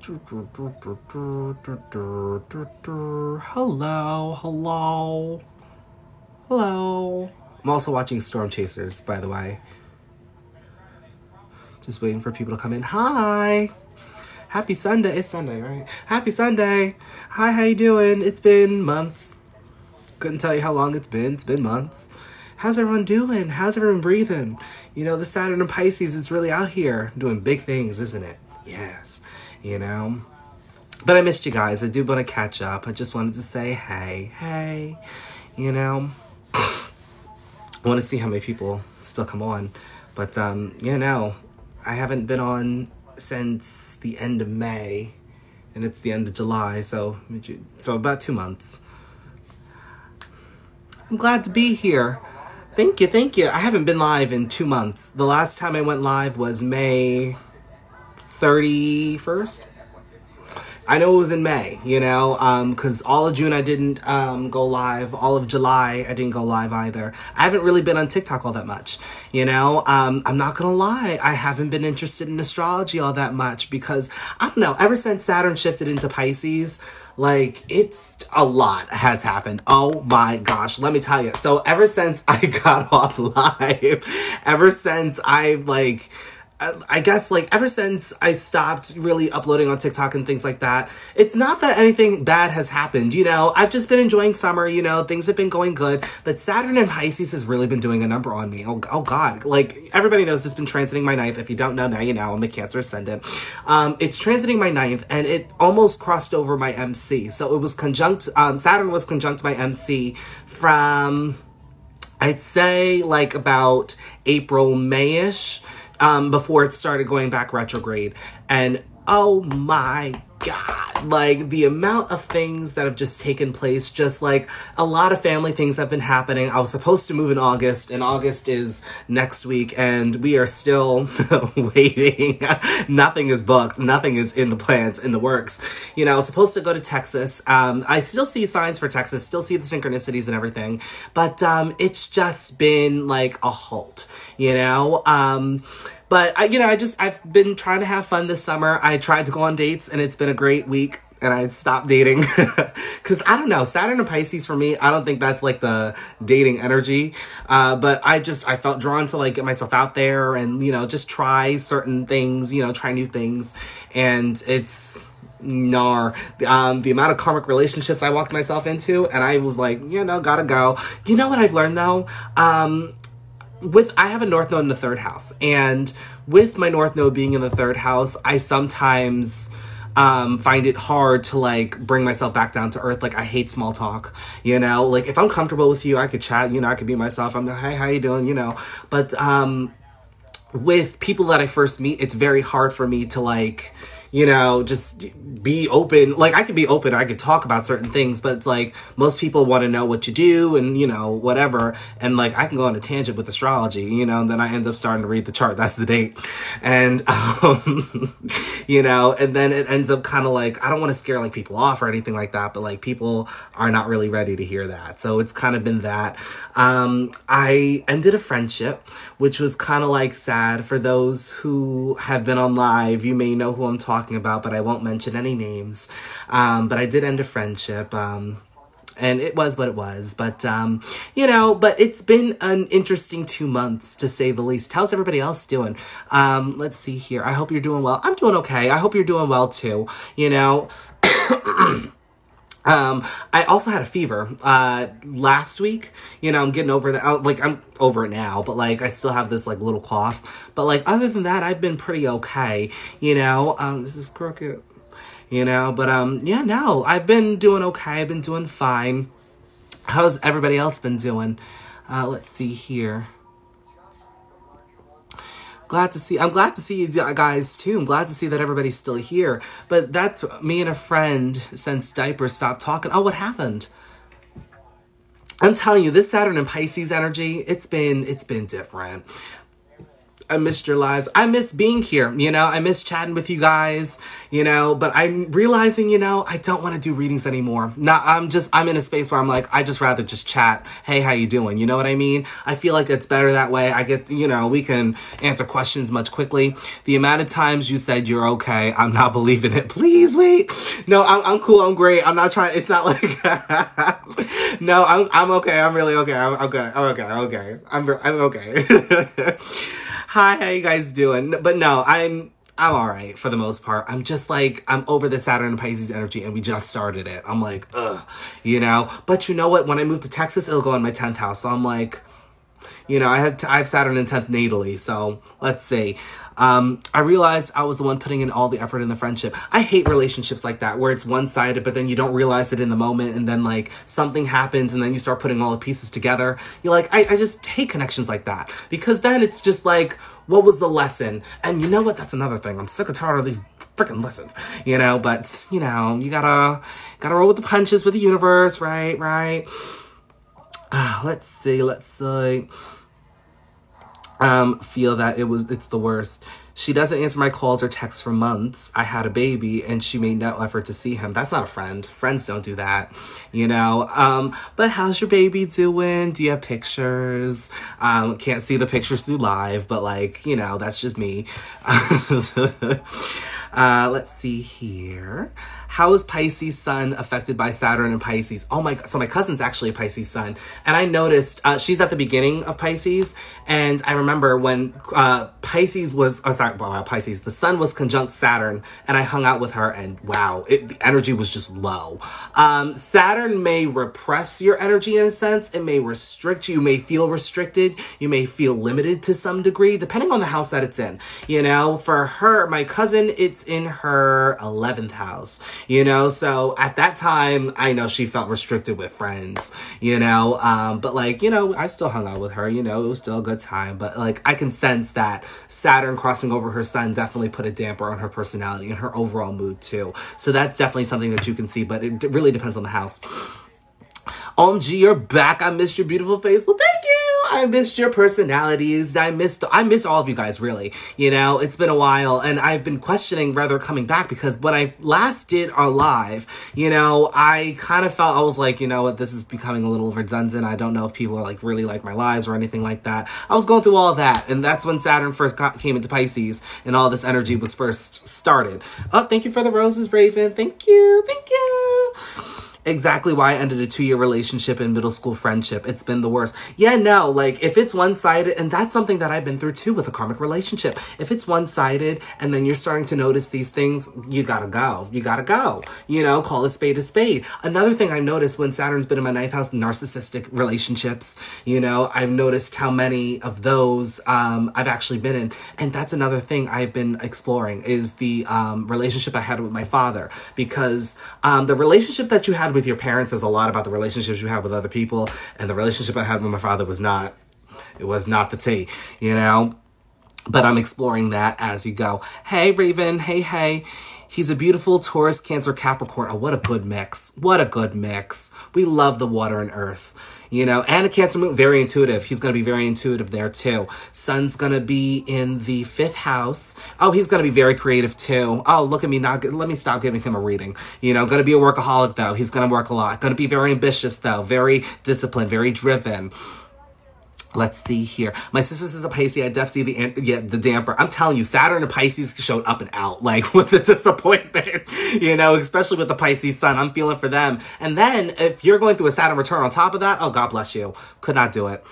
Hello, hello, hello. I'm also watching Storm Chasers, by the way. Just waiting for people to come in. Hi. Happy Sunday. It's Sunday, right? Happy Sunday. Hi, how you doing? It's been months. Couldn't tell you how long it's been. It's been months. How's everyone doing? How's everyone breathing? You know, the Saturn and Pisces is really out here doing big things, isn't it? Yes. You know? But I missed you guys. I do want to catch up. I just wanted to say hey, you know. I want to see how many people still come on. But, you know, I haven't been on since the end of May. And it's the end of July, so about 2 months. I'm glad to be here. Thank you. I haven't been live in 2 months. The last time I went live was May 31st. I know it was in May, you know, because all of June I didn't go live. All of July I didn't go live either. I haven't really been on TikTok all that much, you know. I'm not gonna lie, I haven't been interested in astrology all that much because, I don't know, ever since Saturn shifted into Pisces, like, it's a lot has happened. Oh my gosh, let me tell you. So ever since I got off live, ever since I guess, like, ever since I stopped really uploading on TikTok and things like that, it's not that anything bad has happened, you know? I've just been enjoying summer, you know? Things have been going good, but Saturn and Pisces has really been doing a number on me. Oh God. Like, everybody knows it's been transiting my ninth. If you don't know, now you know. I'm a Cancer ascendant. It's transiting my ninth, and it almost crossed over my MC. So it was conjunct, Saturn was conjunct my MC from, I'd say, like, about April, May-ish. Before it started going back retrograde. And oh my God, like, the amount of things that have just taken place, just like a lot of family things have been happening. I was supposed to move in August, and August is next week, and we are still waiting. Nothing is booked. Nothing is in the plans, in the works. You know, I was supposed to go to Texas. I still see signs for Texas, still see the synchronicities and everything, but it's just been like a halt, you know? But I've been trying to have fun this summer. I tried to go on dates, and it's been a great week, and I stopped dating. Because, I don't know, Saturn and Pisces for me, I don't think that's like the dating energy. But I felt drawn to, like, get myself out there and, you know, just try certain things, you know, try new things. And it's gnar. The amount of karmic relationships I walked myself into, and I was like, you know, gotta go. You know what I've learned, though? I have a North Node in the 3rd house, and with my North Node being in the 3rd house, I sometimes find it hard to, like, bring myself back down to earth. Like, I hate small talk, you know? Like, if I'm comfortable with you, I could chat, you know, I could be myself. I'm like, hey, how you doing, you know? But with people that I first meet, it's very hard for me to, like, you know, just be open. Like, I could be open, I could talk about certain things, but it's like, most people want to know what you do and, you know, whatever. And, like, I can go on a tangent with astrology, you know, and then I end up starting to read the chart. That's the date. And, you know, and then it ends up kind of like, I don't want to scare, like, people off or anything like that, but, like, people are not really ready to hear that. So it's kind of been that. I ended a friendship, which was kind of, like, sad. For those who have been on live, you may know who I'm talking about, but I won't mention any names. But I did end a friendship. And it was what it was. But, you know, but it's been an interesting 2 months, to say the least. How's everybody else doing? Let's see here. I hope you're doing well. I'm doing okay. I hope you're doing well, too. You know, I also had a fever, last week. You know, I'm getting over that. Like, I'm over it now, but, like, I still have this, like, little cough. But, like, other than that, I've been pretty okay, you know? This is crooked, you know? But, yeah, no, I've been doing okay. I've been doing fine. How's everybody else been doing? Let's see here. I'm glad to see you guys too. I'm glad to see that everybody's still here. But that's me and a friend since diapers stopped talking. Oh, what happened? I'm telling you, this Saturn and Pisces energy, it's been different. I missed your lives. I miss being here, you know? I miss chatting with you guys, you know? But I'm realizing, you know, I don't want to do readings anymore. I'm in a space where I'm like, I just rather just chat. Hey, how you doing? You know what I mean? I feel like it's better that way. I get, you know, we can answer questions much quickly. The amount of times you said you're okay, I'm not believing it. Please wait. No, I'm cool. I'm great. I'm not trying. It's not like, no, I'm okay. I'm really okay. I'm good. I'm okay. I'm okay. I'm okay. Hi, how you guys doing? But no, I'm all right for the most part. I'm just like, I'm over the Saturn and Pisces energy, and we just started it. I'm like, ugh, you know? But you know what? When I move to Texas, it'll go in my 10th house. So I'm like, you know, I have Saturn in 10th natally, so let's see. I realized I was the one putting in all the effort in the friendship. I hate relationships like that, where it's one-sided, but then you don't realize it in the moment, and then, like, something happens, and then you start putting all the pieces together. You're like, I just hate connections like that, because then it's just like, what was the lesson? And you know what? That's another thing. I'm sick and tired of these freaking lessons, you know, but, you know, you gotta roll with the punches with the universe, right? Let's see. Feel that it's the worst. She doesn't answer my calls or texts for months. I had a baby and she made no effort to see him. That's not a friend. Friends don't do that, you know? But how's your baby doing? Do you have pictures? Can't see the pictures through live, but like, you know, that's just me. Let's see here. How is Pisces sun affected by Saturn and Pisces? Oh my God. So my cousin's actually a Pisces sun. And I noticed, she's at the beginning of Pisces. And I remember when, Pisces, the sun was conjunct Saturn, and I hung out with her, and wow, the energy was just low. Saturn may repress your energy in a sense. It may restrict you. You may feel restricted. You may feel limited to some degree, depending on the house that it's in. You know, for her, my cousin, it's in her 11th house. You know, so at that time, I know she felt restricted with friends, you know, but like, you know, I still hung out with her, you know, it was still a good time, but like, I can sense that Saturn crossing over her sun definitely put a damper on her personality and her overall mood too. So that's definitely something that you can see, but it really depends on the house. OMG, you're back. I missed your beautiful face. Well, thank you. I missed your personalities. I miss all of you guys, really. You know, it's been a while, and I've been questioning whether coming back, because when I last did our live, you know, I kind of felt, I was like, you know what, this is becoming a little redundant. I don't know if people are like really like my lives or anything like that. I was going through all that, and that's when Saturn first came into Pisces, and all this energy was first started. Oh, thank you for the roses, Raven. Thank you. Thank you. Exactly why I ended a 2-year relationship and middle school friendship. It's been the worst. Yeah, no, like, if it's one-sided, and that's something that I've been through too with a karmic relationship. If it's one-sided, and then you're starting to notice these things, you gotta go. You gotta go. You know, call a spade a spade. Another thing I noticed when Saturn's been in my 9th house, narcissistic relationships, you know, I've noticed how many of those I've actually been in. And that's another thing I've been exploring, is the relationship I had with my father. Because the relationship that you had with your parents is a lot about the relationships you have with other people, and the relationship I had with my father was not the tea, you know, but I'm exploring that as you go. Hey, Raven. Hey. He's a beautiful Taurus, Cancer, Capricorn. Oh, what a good mix. What a good mix. We love the water and earth. You know, and a Cancer moon, very intuitive. He's going to be very intuitive there, too. Sun's going to be in the 5th house. Oh, he's going to be very creative, too. Oh, look at me now. Let me stop giving him a reading. You know, going to be a workaholic, though. He's going to work a lot. Going to be very ambitious, though. Very disciplined, very driven. Let's see here. My sister's is a Pisces. I definitely see the damper. I'm telling you, Saturn and Pisces showed up and out, like, with the disappointment, you know, especially with the Pisces sun. I'm feeling for them. And then if you're going through a Saturn return on top of that, oh, God bless you. Could not do it.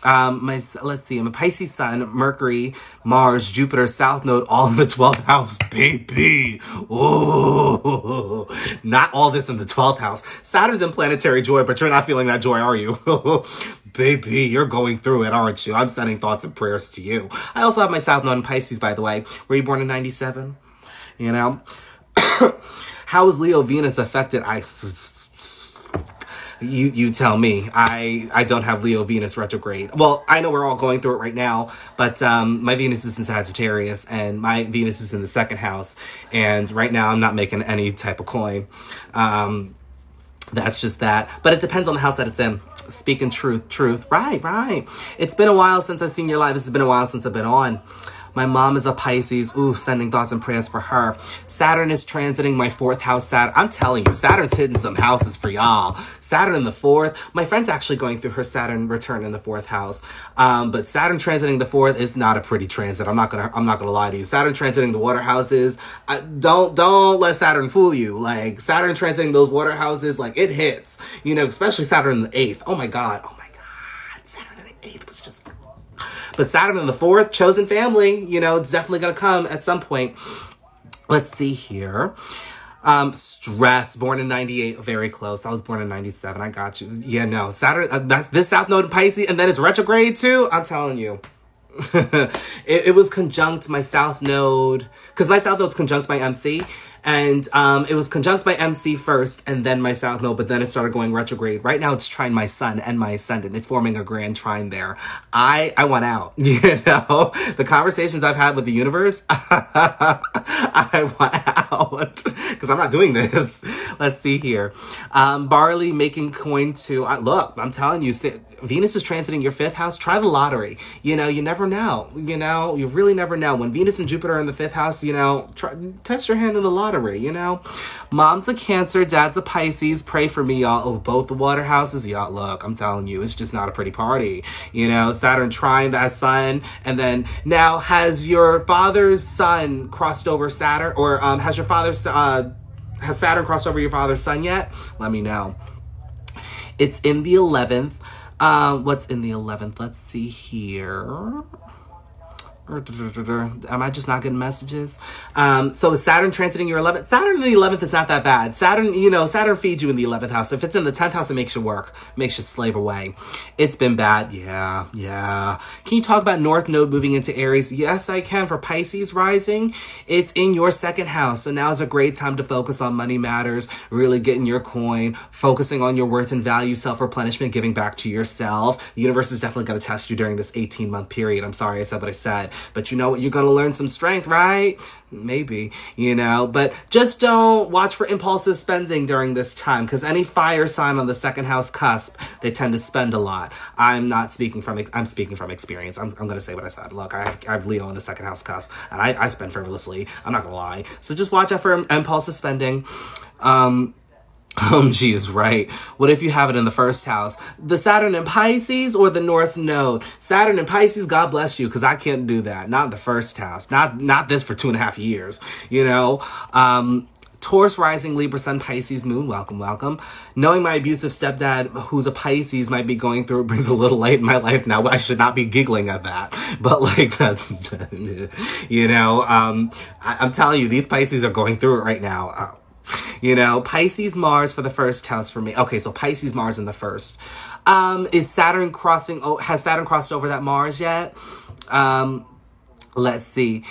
Let's see, I'm a Pisces sun, Mercury, Mars, Jupiter, South Node, all in the 12th house, baby. Ooh, not all this in the 12th house. Saturn's in planetary joy, but you're not feeling that joy, are you? Baby, you're going through it, aren't you? I'm sending thoughts and prayers to you. I also have my South Node in Pisces, by the way. Were you born in 97? You know? How is Leo Venus affected? You tell me. I don't have Leo Venus retrograde. Well, I know we're all going through it right now, but my Venus is in Sagittarius, and my Venus is in the 2nd house, and right now I'm not making any type of coin. That's just that. But it depends on the house that it's in. Speaking truth. Right, right. It's been a while since I've seen your live. It's been a while since I've been on. My mom is a Pisces. Ooh, sending thoughts and prayers for her. Saturn is transiting my 4th house. Saturn, I'm telling you, Saturn's hitting some houses for y'all. Saturn in the 4th. My friend's actually going through her Saturn return in the 4th house. But Saturn transiting the 4th is not a pretty transit. I'm not gonna lie to you. Saturn transiting the water houses. Don't let Saturn fool you. Like, Saturn transiting those water houses, like, it hits. You know, especially Saturn in the 8th. Oh my God. Saturn in the 8th was just... But Saturn in the 4th, chosen family, you know, it's definitely going to come at some point. Let's see here. Stress, born in 98, very close. I was born in 97. I got you. Yeah, no, Saturn, that's this South Node in Pisces, and then it's retrograde too. I'm telling you. it was conjunct my South Node, because my South Node's conjunct my MC, and it was conjunct my MC first, and then my South Node, but then it started going retrograde. Right now it's trine my Sun and my Ascendant. It's forming a grand trine there. I want out, you know? The conversations I've had with the universe, I want out, because I'm not doing this. Let's see here. Barley making coin too. Look, I'm telling you, Venus is transiting your 5th house. Try the lottery. You know, you never know. You know, you really never know. When Venus and Jupiter are in the 5th house, you know, test your hand in the lottery, you know. Mom's a Cancer, Dad's a Pisces. Pray for me, y'all. Oh, both the water houses, y'all. Look, I'm telling you, it's just not a pretty party. You know, Saturn trine that Sun. And then, now, has your father's Sun crossed over Saturn? Or has your father's, has Saturn crossed over your father's Sun yet? Let me know. It's in the 11th. What's in the 11th? Let's see here. Am I just not getting messages? So is Saturn transiting your 11th? Saturn in the 11th is not that bad. Saturn, you know, Saturn feeds you in the 11th house. If it's in the 10th house, it makes you work. Makes you slave away. It's been bad. Yeah. Can you talk about North Node moving into Aries? Yes, I can. For Pisces rising, it's in your 2nd house. So now is a great time to focus on money matters, really getting your coin, focusing on your worth and value, self-replenishment, giving back to yourself. The universe is definitely going to test you during this 18-month period. I'm sorry I said what I said. But you know what? You're going to learn some strength, right? Maybe, you know. But just don't watch for impulsive spending during this time, because any fire sign on the 2nd house cusp, they tend to spend a lot. I'm speaking from experience. I'm going to say what I said. Look, I have Leo on the 2nd house cusp, and I spend frivolously. I'm not going to lie. So just watch out for impulsive spending. She is right. What if you have it in the 1st house? The Saturn in Pisces or the North Node? Saturn in Pisces, God bless you, because I can't do that. Not the 1st house. Not this for 2.5 years, you know? Taurus rising, Libra sun, Pisces moon. Welcome. Knowing my abusive stepdad, who's a Pisces, might be going through it brings a little light in my life now. I should not be giggling at that. But like, that's, you know, I'm telling you, these Pisces are going through it right now. You know, Pisces Mars for the 1st house for me. Okay, so Pisces Mars in the 1st. Is Saturn has Saturn crossed over that Mars yet? Let's see.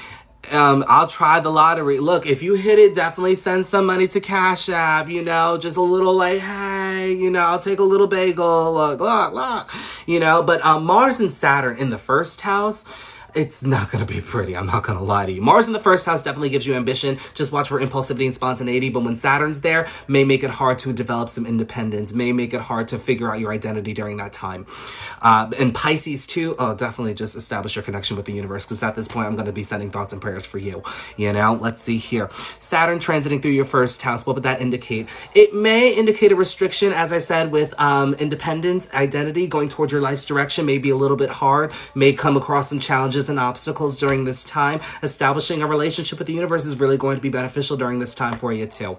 I'll try the lottery. Look, if you hit it, definitely send some money to Cash App, you know, just a little like, hey, you know, I'll take a little bagel, look, you know, but Mars and Saturn in the 1st house, it's not going to be pretty. I'm not going to lie to you. Mars in the 1st house definitely gives you ambition. Just watch for impulsivity and spontaneity. But when Saturn's there, may make it hard to develop some independence. May make it hard to figure out your identity during that time. And Pisces too, definitely just establish your connection with the universe. Because at this point, I'm going to be sending thoughts and prayers for you. You know, let's see here. Saturn transiting through your 1st house. What would that indicate? It may indicate a restriction, as I said, with independence, identity, going towards your life's direction. May be a little bit hard. May come across some challenges and obstacles during this time. Establishing a relationship with the universe is really going to be beneficial during this time for you too.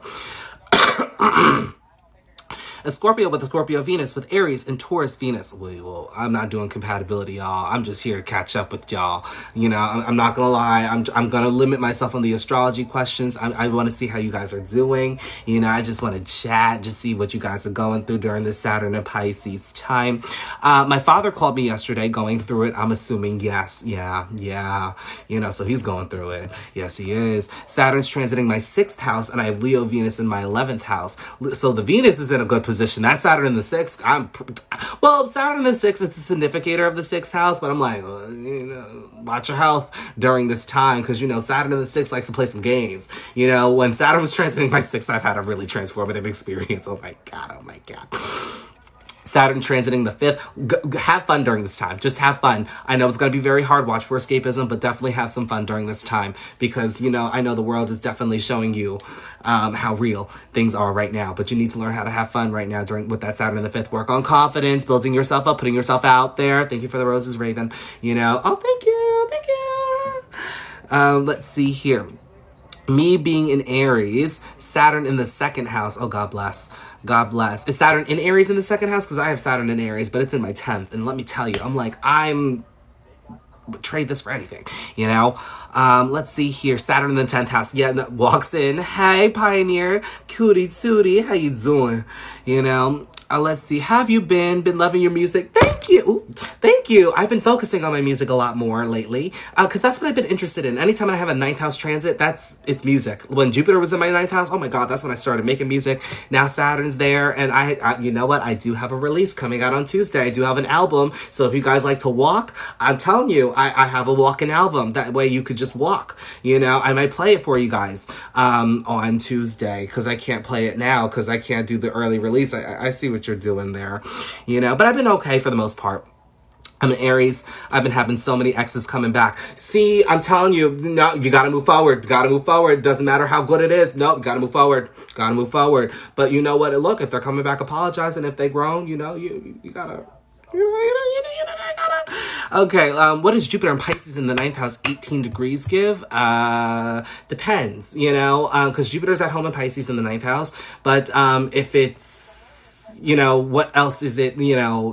A Scorpio with a Scorpio Venus with Aries and Taurus Venus. Well, I'm not doing compatibility, y'all. I'm just here to catch up with y'all. You know, I'm not gonna lie. I'm gonna limit myself on the astrology questions. I want to see how you guys are doing. You know, I just want to chat, just see what you guys are going through during this Saturn and Pisces time. My father called me yesterday going through it. I'm assuming yes. Yeah. You know, so he's going through it. Yes, he is. Saturn's transiting my 6th house and I have Leo Venus in my 11th house. So the Venus is in a good position position. That Saturn in the 6th, well, Saturn in the 6th, it's an indicator of the 6th house, but I'm like, watch your health during this time, because, Saturn in the 6th likes to play some games. When Saturn was transiting my 6th, I've had a really transformative experience. Oh my God. Saturn transiting the 5th. Have fun during this time. Just have fun. I know it's going to be very hard. Watch for escapism, but definitely have some fun during this time because, I know the world is definitely showing you how real things are right now, but you need to learn how to have fun right now with that Saturn in the 5th. Work on confidence, building yourself up, putting yourself out there. Thank you for the roses, Raven. Oh, thank you. Let's see here. Me being in Aries, Saturn in the 2nd house. Oh, God bless. God bless. Is Saturn in Aries in the 2nd house? Because I have Saturn in Aries, but it's in my 10th. And let me tell you, I'm trade this for anything, Let's see here. Saturn in the 10th house. Yeah, walks in. Hey, Pioneer. Cutie, tootie. How you doing? Let's see. Have you been loving your music? Thank you. Ooh, thank you. I've been focusing on my music a lot more lately because that's what I've been interested in. Anytime I have a 9th house transit, it's music. When Jupiter was in my 9th house, oh my God, that's when I started making music. Now Saturn's there, and I you know what? I do have a release coming out on Tuesday. I do have an album. So if you guys like to walk, I'm telling you, I have a walking album. That way you could just walk. I might play it for you guys on Tuesday because I can't play it now because I can't do the early release. I see what you're doing there, but I've been okay for the most part. I'm an Aries. I've been having so many exes coming back. See, I'm telling you, no, you gotta move forward. You gotta move forward. Doesn't matter how good it is. No, you gotta move forward. Gotta move forward. But you know what? Look, if they're coming back apologizing, if they grown, you gotta. Okay, what does Jupiter and Pisces in the 9th house 18 degrees give? Depends, because Jupiter's at home in Pisces in the 9th house. But if it's what else is it,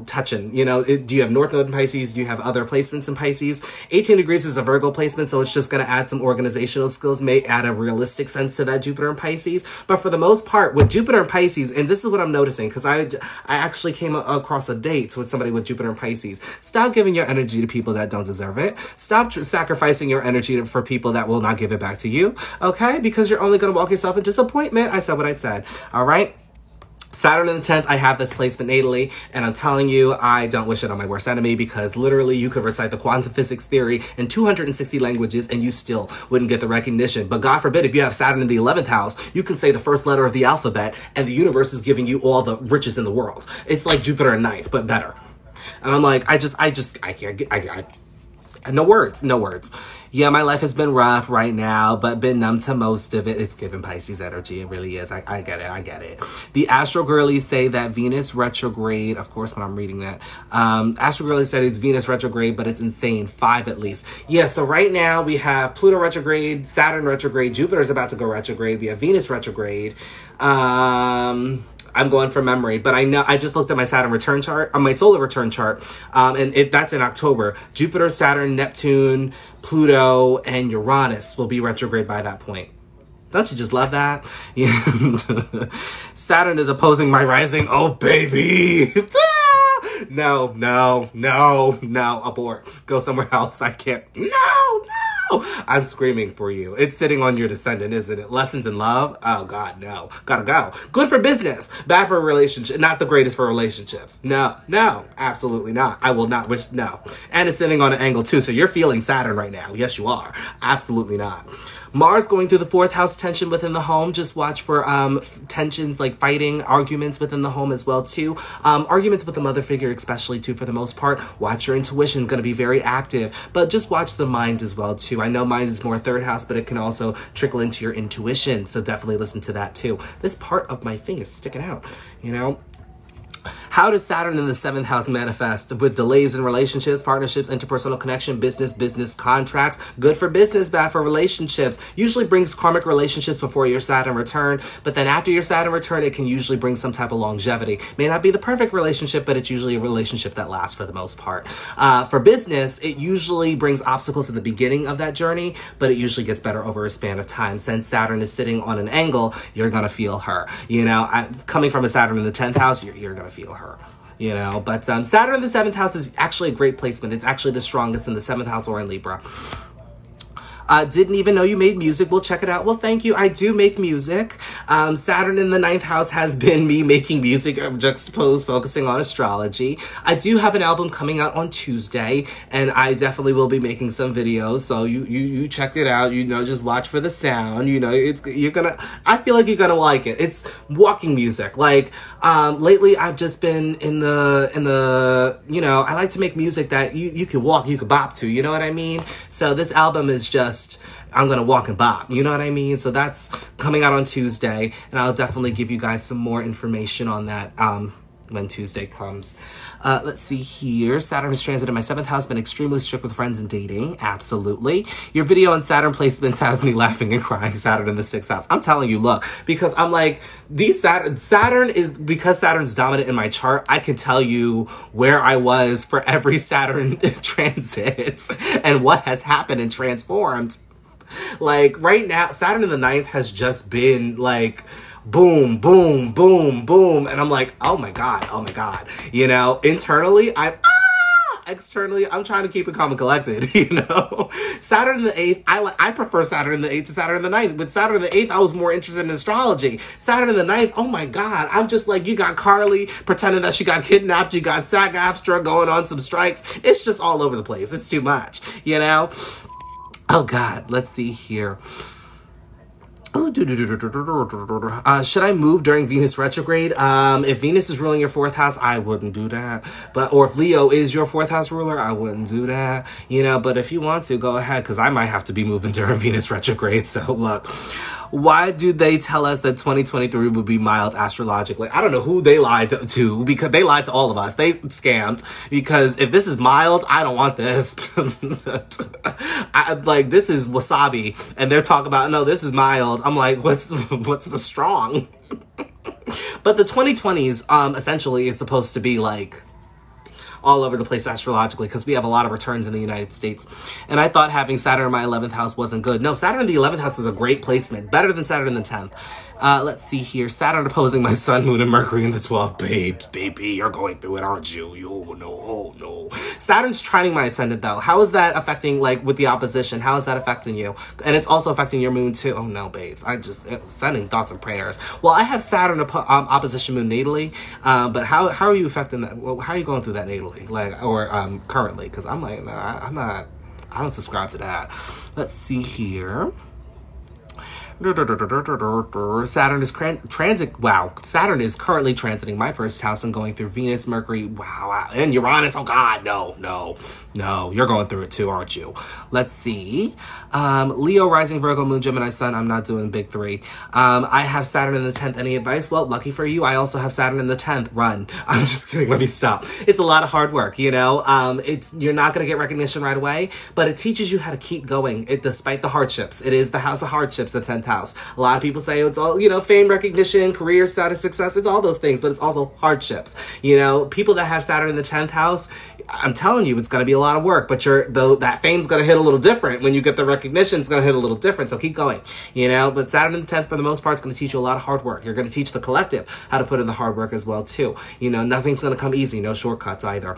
touching? Do you have North Node in Pisces? Do you have other placements in Pisces? 18 degrees is a Virgo placement, so it's just going to add some organizational skills, may add a realistic sense to that Jupiter in Pisces. But for the most part, with Jupiter in Pisces, and this is what I'm noticing, because I actually came across a date with somebody with Jupiter in Pisces. Stop giving your energy to people that don't deserve it. Stop sacrificing your energy for people that will not give it back to you, okay? Because you're only going to walk yourself in disappointment. I said what I said, all right? Saturn in the 10th, I have this placement natally, and I'm telling you, I don't wish it on my worst enemy because literally you could recite the quantum physics theory in 260 languages and you still wouldn't get the recognition. But God forbid, if you have Saturn in the 11th house, you can say the first letter of the alphabet and the universe is giving you all the riches in the world. It's like Jupiter in 9th, but better. And I'm like, I can't get, no words. Yeah, my life has been rough right now, but been numb to most of it. It's giving Pisces energy. It really is. I get it. The Astro Girlies say that Venus retrograde, of course, when I'm reading that, Astro Girlies said it's Venus retrograde, but it's insane. 5 at least. Yeah, so right now we have Pluto retrograde, Saturn retrograde, Jupiter's about to go retrograde. We have Venus retrograde. I'm going from memory, but I just looked at my Saturn return chart, my solar return chart, and that's in October. Jupiter, Saturn, Neptune, Pluto, and Uranus will be retrograde by that point. Don't you just love that? Saturn is opposing my rising. Oh, baby. No, abort. Go somewhere else. I can't. No. I'm screaming for you. It's sitting on your descendant, isn't it? Lessons in love? Oh, God, no. Gotta go. Good for business. Bad for a relationship. Not the greatest for relationships. No, absolutely not. I will not wish, no. And it's sitting on an angle, too, so you're feeling Saturn right now. Yes, you are. Absolutely not. Mars going through the 4th house, tension within the home. Just watch for tensions like fighting, arguments within the home as well too. Arguments with the mother figure especially too for the most part. Watch your intuition, going to be very active. But just watch the mind as well too. I know mind is more 3rd house, but it can also trickle into your intuition. So definitely listen to that too. This part of my thing is sticking out, How does Saturn in the 7th house manifest? With delays in relationships, partnerships, interpersonal connection, business contracts. Good for business, bad for relationships. Usually brings karmic relationships before your Saturn return, but then after your Saturn return, it can usually bring some type of longevity. May not be the perfect relationship, but it's usually a relationship that lasts for the most part. For business, it usually brings obstacles at the beginning of that journey, but it usually gets better over a span of time. Since Saturn is sitting on an angle, you're going to feel her. Coming from a Saturn in the 10th house, you're going to feel her. But Saturn in the 7th house is actually a great placement. It's actually the strongest in the 7th house or in Libra. Didn't even know you made music. Well, check it out. Well, thank you. I do make music. Saturn in the ninth house has been me making music juxtaposed, focusing on astrology. I do have an album coming out on Tuesday, and I definitely will be making some videos. So you check it out. Just watch for the sound. I feel like you're gonna like it. It's walking music. Like lately, I've just been in the I like to make music that you could walk, you could bop to. You know what I mean? So this album is just, I'm gonna walk and bop, you know what I mean? So that's coming out on Tuesday, and I'll definitely give you guys some more information on that when Tuesday comes. Let's see here. Saturn is transit in my 7th house, been extremely strict with friends and dating. Absolutely. Your video on Saturn placements has me laughing and crying. Saturn in the 6th house. I'm telling you, look, because I'm like, Saturn is, because Saturn's dominant in my chart, I can tell you where I was for every Saturn transit and what has happened and transformed. Like right now, Saturn in the 9th has just been like, boom, boom, boom, boom. And I'm like, oh my God. Internally, externally, I'm trying to keep it calm and collected, Saturn in the 8th, I prefer Saturn in the 8th to Saturn in the 9th. But Saturn in the 8th, I was more interested in astrology. Saturn in the 9th, oh my God. I'm just like, you got Carly pretending that she got kidnapped. You got SAG-AFTRA going on some strikes. It's just all over the place. It's too much, Oh God, let's see here. Should I move during Venus retrograde? If Venus is ruling your 4th house, I wouldn't do that. Or if Leo is your 4th house ruler, I wouldn't do that. But if you want to, go ahead, because I might have to be moving during Venus retrograde. So look, why do they tell us that 2023 would be mild astrologically? I don't know who they lied to, because they lied to all of us. They scammed, because if this is mild, I don't want this. This is wasabi, and they're talking about, no, this is mild. I'm like, what's the strong? But the 2020s, essentially, is supposed to be like all over the place astrologically, because we have a lot of returns in the United States. And I thought having Saturn in my 11th house wasn't good. No, Saturn in the 11th house is a great placement. Better than Saturn in the 10th. Let's see here. Saturn opposing my Sun, Moon, and Mercury in the 12th. Baby, you're going through it, aren't you? Oh, no. Saturn's trining my ascendant, though. How is that affecting, with the opposition? How is that affecting you? And it's also affecting your moon, too. Oh, no, babes. Sending thoughts and prayers. Well, I have Saturn opposition moon natally, but how are you affecting that? Well, how are you going through that natally? Currently? Because I'm like, nah, I don't subscribe to that. Let's see here. Saturn is Saturn is currently transiting my 1st house and going through Venus, Mercury, wow, and Uranus. Oh God, no, you're going through it too, aren't you? Let's see. Leo, rising, Virgo, Moon, Gemini, Sun. I'm not doing big 3. I have Saturn in the 10th. Any advice? Well, lucky for you, I also have Saturn in the 10th. Run. I'm just kidding. Let me stop. It's a lot of hard work, you're not going to get recognition right away, but it teaches you how to keep going despite the hardships. It is the house of hardships, the 10th house. A lot of people say it's all, fame, recognition, career, status, success. It's all those things, but it's also hardships. People that have Saturn in the 10th house, I'm telling you, it's going to be a lot of work, but that fame's going to hit a little different. When you get the recognition, it's going to hit a little different. So keep going, but Saturn in the 10th, for the most part, is going to teach you a lot of hard work. You're going to teach the collective how to put in the hard work as well, too. Nothing's going to come easy. No shortcuts either,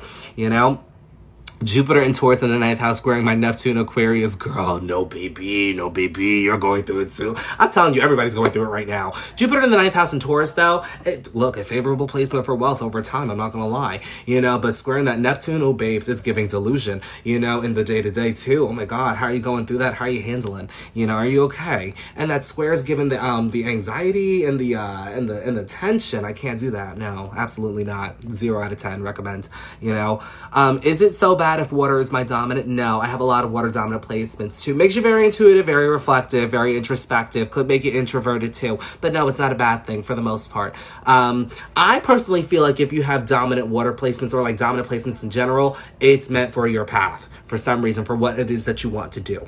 Jupiter in Taurus in the 9th house, squaring my Neptune Aquarius. Girl, no baby, you're going through it too. I'm telling you, everybody's going through it right now. Jupiter in the 9th house in Taurus, though, look, a favorable placement for wealth over time, I'm not gonna lie, but squaring that Neptune, oh babes, it's giving delusion, in the day-to-day too. Oh my God, how are you going through that? How are you handling? Are you okay? And that square is given the anxiety and the tension. I can't do that. No, absolutely not. 0 out of 10, recommend, Is it so bad if water is my dominant? No, I have a lot of water dominant placements too. Makes you very intuitive, very reflective, very introspective. Could make you introverted too. But no, it's not a bad thing for the most part. I personally feel like if you have dominant water placements or dominant placements in general, it's meant for your path for some reason, for what it is that you want to do.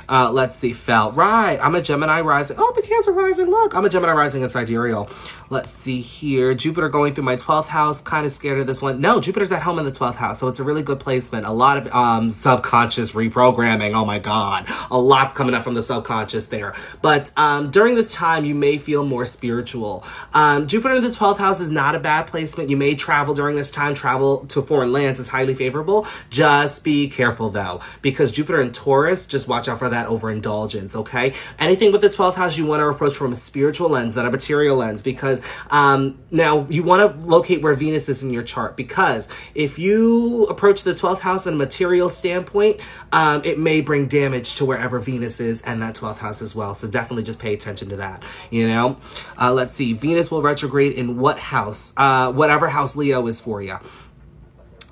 Let's see, fell. Right, I'm a Gemini rising. Oh, but Cancer rising, look. I'm a Gemini rising in Sidereal. Let's see here. Jupiter going through my 12th house. Kind of scared of this one. No, Jupiter's at home in the 12th house, so it's a really good placement. A lot of subconscious reprogramming. Oh my God. A lot's coming up from the subconscious there. But during this time, you may feel more spiritual. Jupiter in the 12th house is not a bad placement. You may travel during this time. Travel to foreign lands is highly favorable. Just be careful though, because Jupiter in Taurus, just watch out for that overindulgence, okay? Anything with the 12th house you want to approach from a spiritual lens, not a material lens, because now you want to locate where Venus is in your chart, because if you approach the 12th house in a material standpoint, it may bring damage to wherever Venus is and that 12th house as well. So definitely just pay attention to that, you know? Let's see, Venus will retrograde in what house? Whatever house Leo is for you.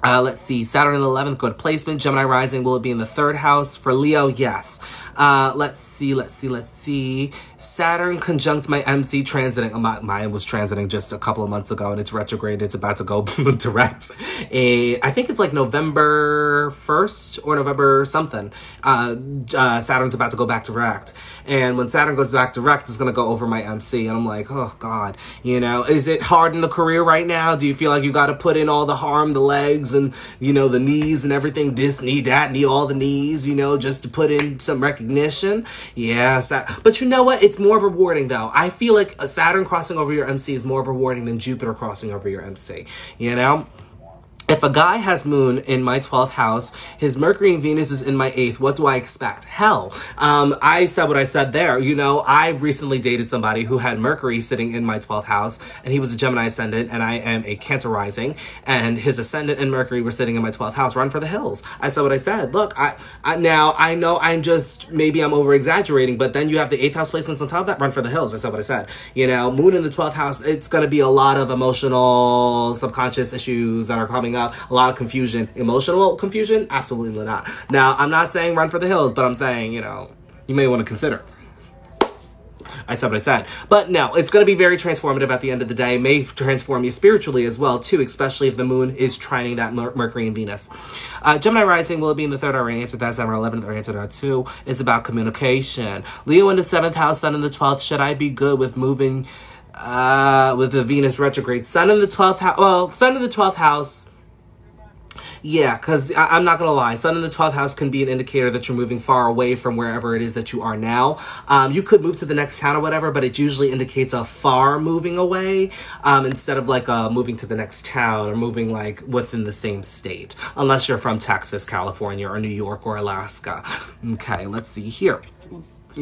Let's see, Saturn in the 11th, good placement. Gemini rising, will it be in the 3rd house? For Leo, yes. Let's see. Saturn conjunct my MC transiting. Mine was transiting just a couple of months ago, and it's retrograde. It's about to go direct. I think it's like November 1st or November something. Saturn's about to go back direct. And when Saturn goes back direct, it's going to go over my MC. And I'm like, oh God, you know, is it hard in the career right now? Do you feel like you got to put in all the harm, the legs and, you know, the knees and everything, this knee, that knee, all the knees, you know, just to put in some recognition? Yes. But you know what? It's more rewarding though. I feel like a Saturn crossing over your MC is more rewarding than Jupiter crossing over your MC, you know? If a guy has moon in my 12th house, his Mercury and Venus is in my 8th, what do I expect? Hell. I said what I said there. You know, I recently dated somebody who had Mercury sitting in my 12th house, and he was a Gemini ascendant, and I am a Cancer rising, and his ascendant and Mercury were sitting in my 12th house. Run for the hills. I said what I said. Look, now I know maybe I'm over exaggerating, but then you have the 8th house placements on top of that. Run for the hills. I said what I said. You know, moon in the 12th house, it's going to be a lot of emotional, subconscious issues that are coming up. A lot of confusion. Emotional confusion? Absolutely not. Now, I'm not saying run for the hills, but I'm saying, you know, you may want to consider. I said what I said. But no, it's going to be very transformative at the end of the day. May transform you spiritually as well, too, especially if the moon is trining that Mercury and Venus. Gemini rising, will it be in the 3rd? Our answer that's number 11. Our answer that 2 is about communication. Leo in the 7th house, Sun in the 12th. Should I be good with moving with the Venus retrograde? Sun in the 12th house. Well, Sun in the 12th house. Yeah, because I'm not going to lie. Sun in the 12th house can be an indicator that you're moving far away from wherever it is that you are now. You could move to the next town or whatever, but it usually indicates a far moving away instead of like moving to the next town or moving like within the same state. Unless you're from Texas, California, or New York, or Alaska. Okay, let's see here.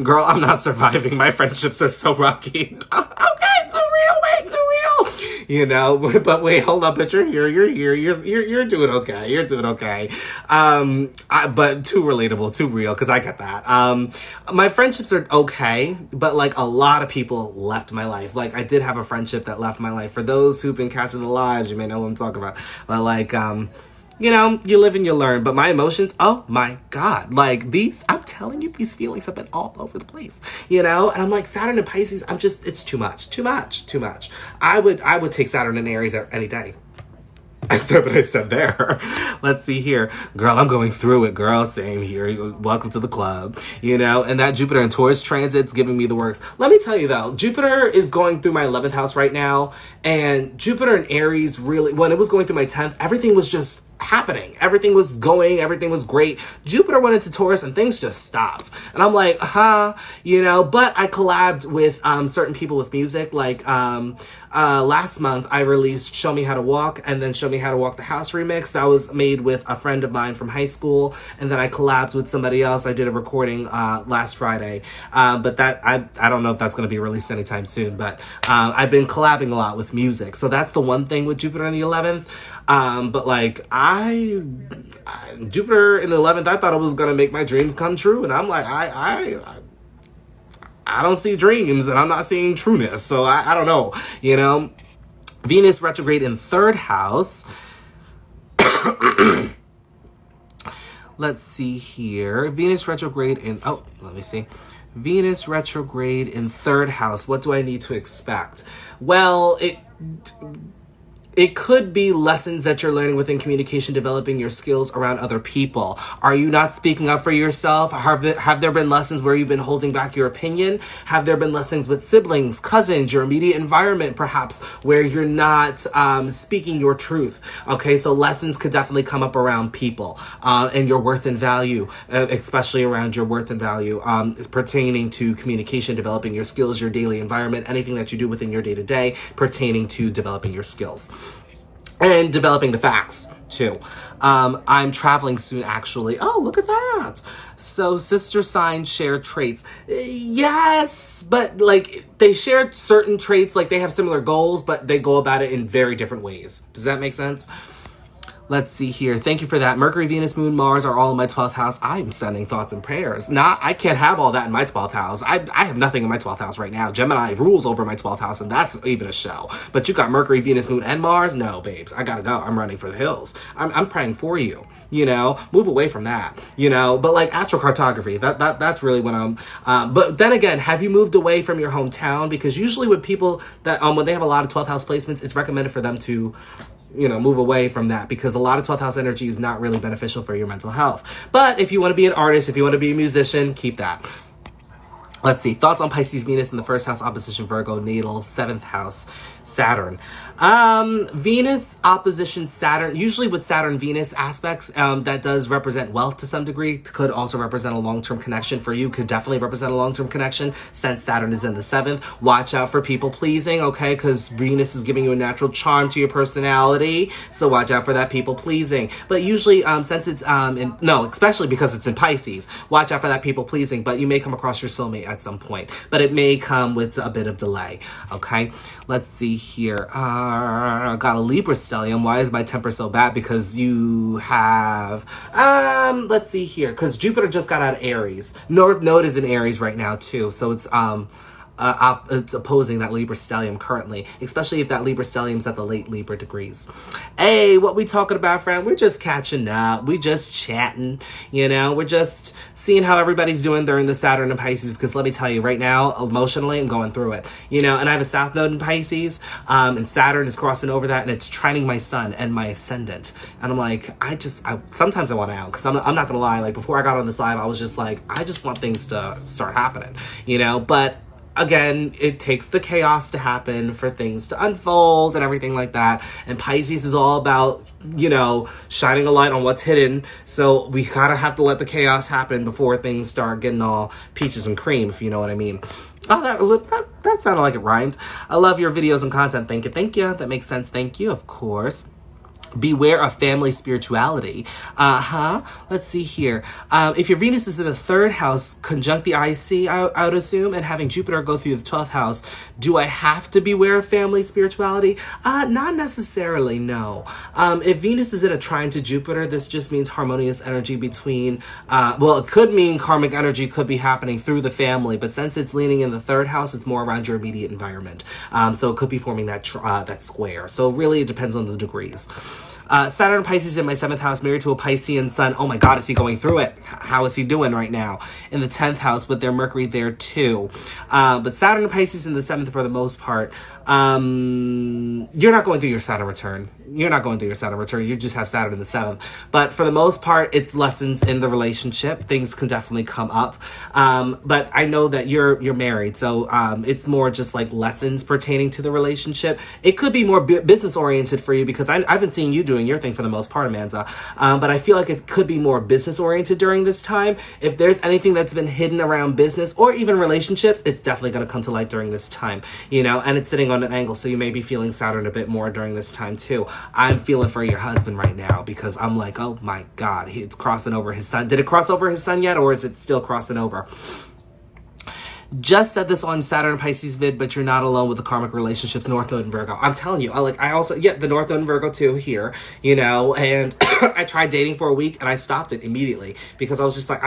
Girl, I'm not surviving. My friendships are so rocky. Okay, so real, wait, so real. You know, but wait, hold up, but you're here, you're doing okay. You're doing okay. But too relatable, too real, because I get that. My friendships are okay, but like a lot of people left my life. Like I did have a friendship that left my life. For those who've been catching the lives, you may know what I'm talking about. But like, you know, you live and you learn. But my emotions, oh my God. Like I'm telling you, these feelings have been all over the place, you know? And I'm like, Saturn and Pisces, it's too much. I would take Saturn and Aries any day. I said what I said there. Let's see here. Girl, I'm going through it, girl. Same here. Welcome to the club. You know, and that Jupiter and Taurus transit's giving me the works. Let me tell you though, Jupiter is going through my 11th house right now. And Jupiter and Aries really, when it was going through my 10th, everything was just happening. Everything was going. Everything was great. Jupiter went into Taurus and things just stopped. And I'm like, you know, but I collabed with certain people with music. Like last month, I released Show Me How to Walk and then Show Me How to Walk the House remix. That was made with a friend of mine from high school. And then I collabed with somebody else. I did a recording last Friday. But that I don't know if that's going to be released anytime soon. But I've been collabing a lot with music. So that's the one thing with Jupiter in the 11th. But like Jupiter in the 11th, I thought it was going to make my dreams come true. And I'm like, I don't see dreams and I'm not seeing trueness. So I don't know, you know. Venus retrograde in 3rd house. Let's see here. Venus retrograde in, let me see. Venus retrograde in 3rd house. What do I need to expect? Well, it could be lessons that you're learning within communication, developing your skills around other people. Are you not speaking up for yourself? Have there been lessons where you've been holding back your opinion? Have there been lessons with siblings, cousins, your immediate environment, perhaps, where you're not speaking your truth? Okay, so lessons could definitely come up around people and your worth and value, especially around your worth and value pertaining to communication, developing your skills, your daily environment, anything that you do within your day-to-day pertaining to developing your skills. And developing the facts, too. I'm traveling soon, actually. Oh, look at that. So, sister signs share traits. Yes, but, like, they share certain traits, like, they have similar goals, but they go about it in very different ways. Does that make sense? Let's see here. Thank you for that. Mercury, Venus, Moon, Mars are all in my 12th house. I'm sending thoughts and prayers. I can't have all that in my 12th house. I have nothing in my 12th house right now. Gemini rules over my 12th house, and that's even a show. But you got Mercury, Venus, Moon, and Mars? No, babes. I gotta go. I'm running for the hills. I'm praying for you. You know, move away from that, you know, but like astrocartography, that's really what but then again, have you moved away from your hometown? Because usually with people that, when they have a lot of 12th house placements, it's recommended for them to, you know, move away from that, because a lot of 12th house energy is not really beneficial for your mental health. But if you want to be an artist, if you want to be a musician, keep that. Let's see. Thoughts on Pisces Venus in the 1st house, opposition Virgo, natal, 7th house, Saturn. Venus opposition Saturn, usually with Saturn Venus aspects, that does represent wealth to some degree. Could also represent a long-term connection for you. Could definitely represent a long-term connection since Saturn is in the 7th. Watch out for people pleasing, okay? Because Venus is giving you a natural charm to your personality. So watch out for that people pleasing. But usually, since it's, especially because it's in Pisces, watch out for that people pleasing. But you may come across your soulmate at some point. But it may come with a bit of delay, okay? Let's see here. Got a Libra stellium. Why is my temper so bad? Because you have, let's see here. Because Jupiter just got out of Aries. North Node is in Aries right now too. So it's opposing that Libra stellium currently, especially if that Libra stellium's at the late Libra degrees. Hey, what we talking about, friend? We're just catching up. We just chatting, you know? We're just seeing how everybody's doing during the Saturn and Pisces, because let me tell you, right now, emotionally, I'm going through it, you know? And I have a South Node in Pisces, and Saturn is crossing over that, and it's trining my sun and my ascendant. And I'm like, sometimes I want out, because I'm not gonna lie, like, before I got on this live, I was just like, I just want things to start happening, you know? But again, it takes the chaos to happen for things to unfold and everything like that. And Pisces is all about, you know, shining a light on what's hidden. So we gotta have to let the chaos happen before things start getting all peaches and cream, if you know what I mean. Oh, that sounded like it rhymed. I love your videos and content. Thank you. Thank you. That makes sense. Thank you, of course. Beware of family spirituality. Let's see here. If your Venus is in the 3rd house, conjunct the IC, I would assume, and having Jupiter go through the 12th house, do I have to beware of family spirituality? Not necessarily, no. If Venus is in a trine to Jupiter, this just means harmonious energy between, it could mean karmic energy could be happening through the family, but since it's leaning in the 3rd house, it's more around your immediate environment. So it could be forming that square. So really, it depends on the degrees. Saturn Pisces in my 7th house, married to a Piscean sun. Oh my God, is he going through it? How is he doing right now? In the 10th house with their Mercury there too. But Saturn and Pisces in the 7th for the most part. You're not going through your Saturn return. You're not going through your Saturn return. You just have Saturn in the 7th. But for the most part, it's lessons in the relationship. Things can definitely come up. But I know that you're married. So it's more just like lessons pertaining to the relationship. It could be more business oriented for you, because I've been seeing you doing your thing for the most part, Amanda. But I feel like it could be more business oriented during this time. If there's anything that's been hidden around business or even relationships, it's definitely going to come to light during this time, you know, and it's sitting on an angle. So you may be feeling Saturn a bit more during this time too. I'm feeling for your husband right now, because I'm like, oh my God, it's crossing over his sun. Did it cross over his sun yet, or is it still crossing over? Just said this on Saturn and Pisces vid, but you're not alone with the karmic relationships, North Node and Virgo. I'm telling you, the North Node and Virgo too here, you know, and I tried dating for a week and I stopped it immediately, because I was just like,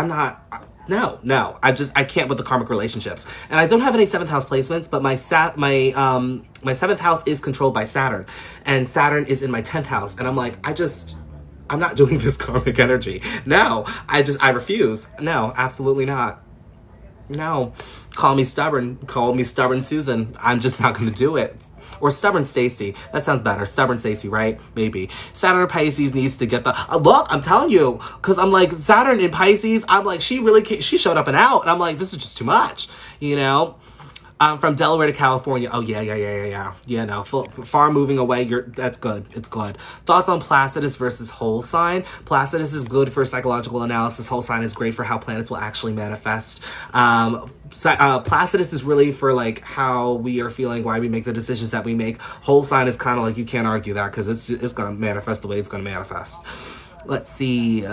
no, I can't with the karmic relationships. And I don't have any 7th house placements, but my 7th house is controlled by Saturn, and Saturn is in my 10th house. And I'm like, I'm not doing this karmic energy. No, I refuse. No, absolutely not. No, call me stubborn Susan. I'm just not going to do it. Or Stubborn Stacy. That sounds better. Stubborn Stacy, right? Maybe. Saturn in Pisces needs to get the... look, I'm telling you. Because I'm like, Saturn in Pisces, I'm like, she showed up and out. And I'm like, this is just too much. You know? From Delaware to California. Oh, yeah. Yeah, no. Far moving away. That's good. It's good. Thoughts on Placidus versus whole sign. Placidus is good for psychological analysis. Whole sign is great for how planets will actually manifest. Placidus is really for like how we are feeling, why we make the decisions that we make. Whole sign is kind of like you can't argue that because it's going to manifest the way it's going to manifest. Let's see.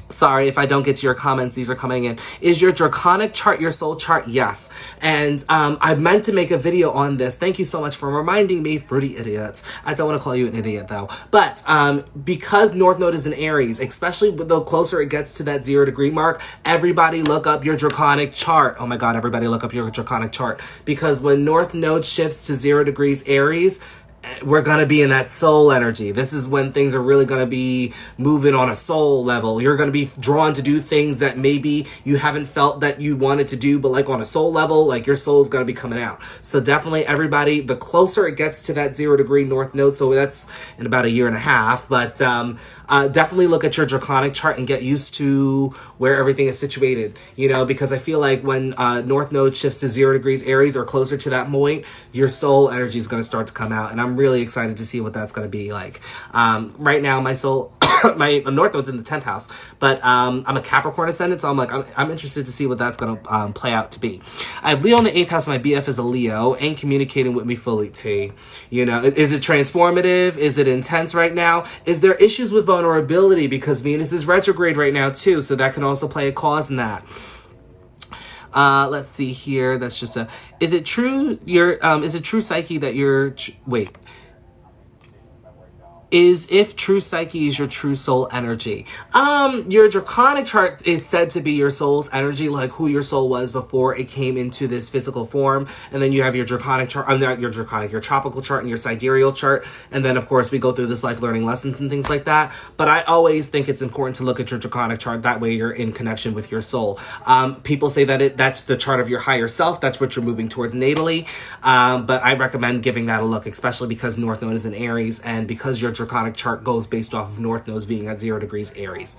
Sorry if I don't get to your comments. These are coming in. Is your draconic chart your soul chart? Yes. And I meant to make a video on this. Thank you so much for reminding me, fruity idiots. I don't want to call you an idiot though. But because North Node is in Aries, especially the closer it gets to that 0 degree mark, everybody look up your draconic chart. Oh my God, everybody look up your draconic chart. Because when North Node shifts to 0 degrees Aries, we're going to be in that soul energy. This is when things are really going to be moving on a soul level. You're going to be drawn to do things that maybe you haven't felt that you wanted to do, but like on a soul level, like your soul's going to be coming out. So definitely everybody, the closer it gets to that 0 degree North Node, so that's in about a year and a half, but definitely look at your draconic chart and get used to where everything is situated, you know, because I feel like when North Node shifts to 0 degrees Aries or closer to that point, your soul energy is going to start to come out. And I'm really excited to see what that's going to be like. Right now, my soul, my North Node's in the 10th house, but I'm a Capricorn ascendant, so I'm like, I'm interested to see what that's going to play out to be. I have Leo in the 8th house. My BF is a Leo, ain't communicating with me fully, T. You know, is it transformative? Is it intense right now? Is there issues with vulnerability? Because Venus is retrograde right now too, so that can also play a cause in that. Let's see here. That's just a... Is it true is it true psyche that you're... Wait. Is if true psyche is your true soul energy. Your draconic chart is said to be your soul's energy, like who your soul was before it came into this physical form. And then you have your draconic chart, not your draconic, your tropical chart and your sidereal chart. And then of course we go through this life learning lessons and things like that. But I always think it's important to look at your draconic chart. That way you're in connection with your soul. People say that that's the chart of your higher self. That's what you're moving towards natally. But I recommend giving that a look, especially because North Node is in Aries and because your draconic chart goes based off of North Node being at 0 degrees Aries.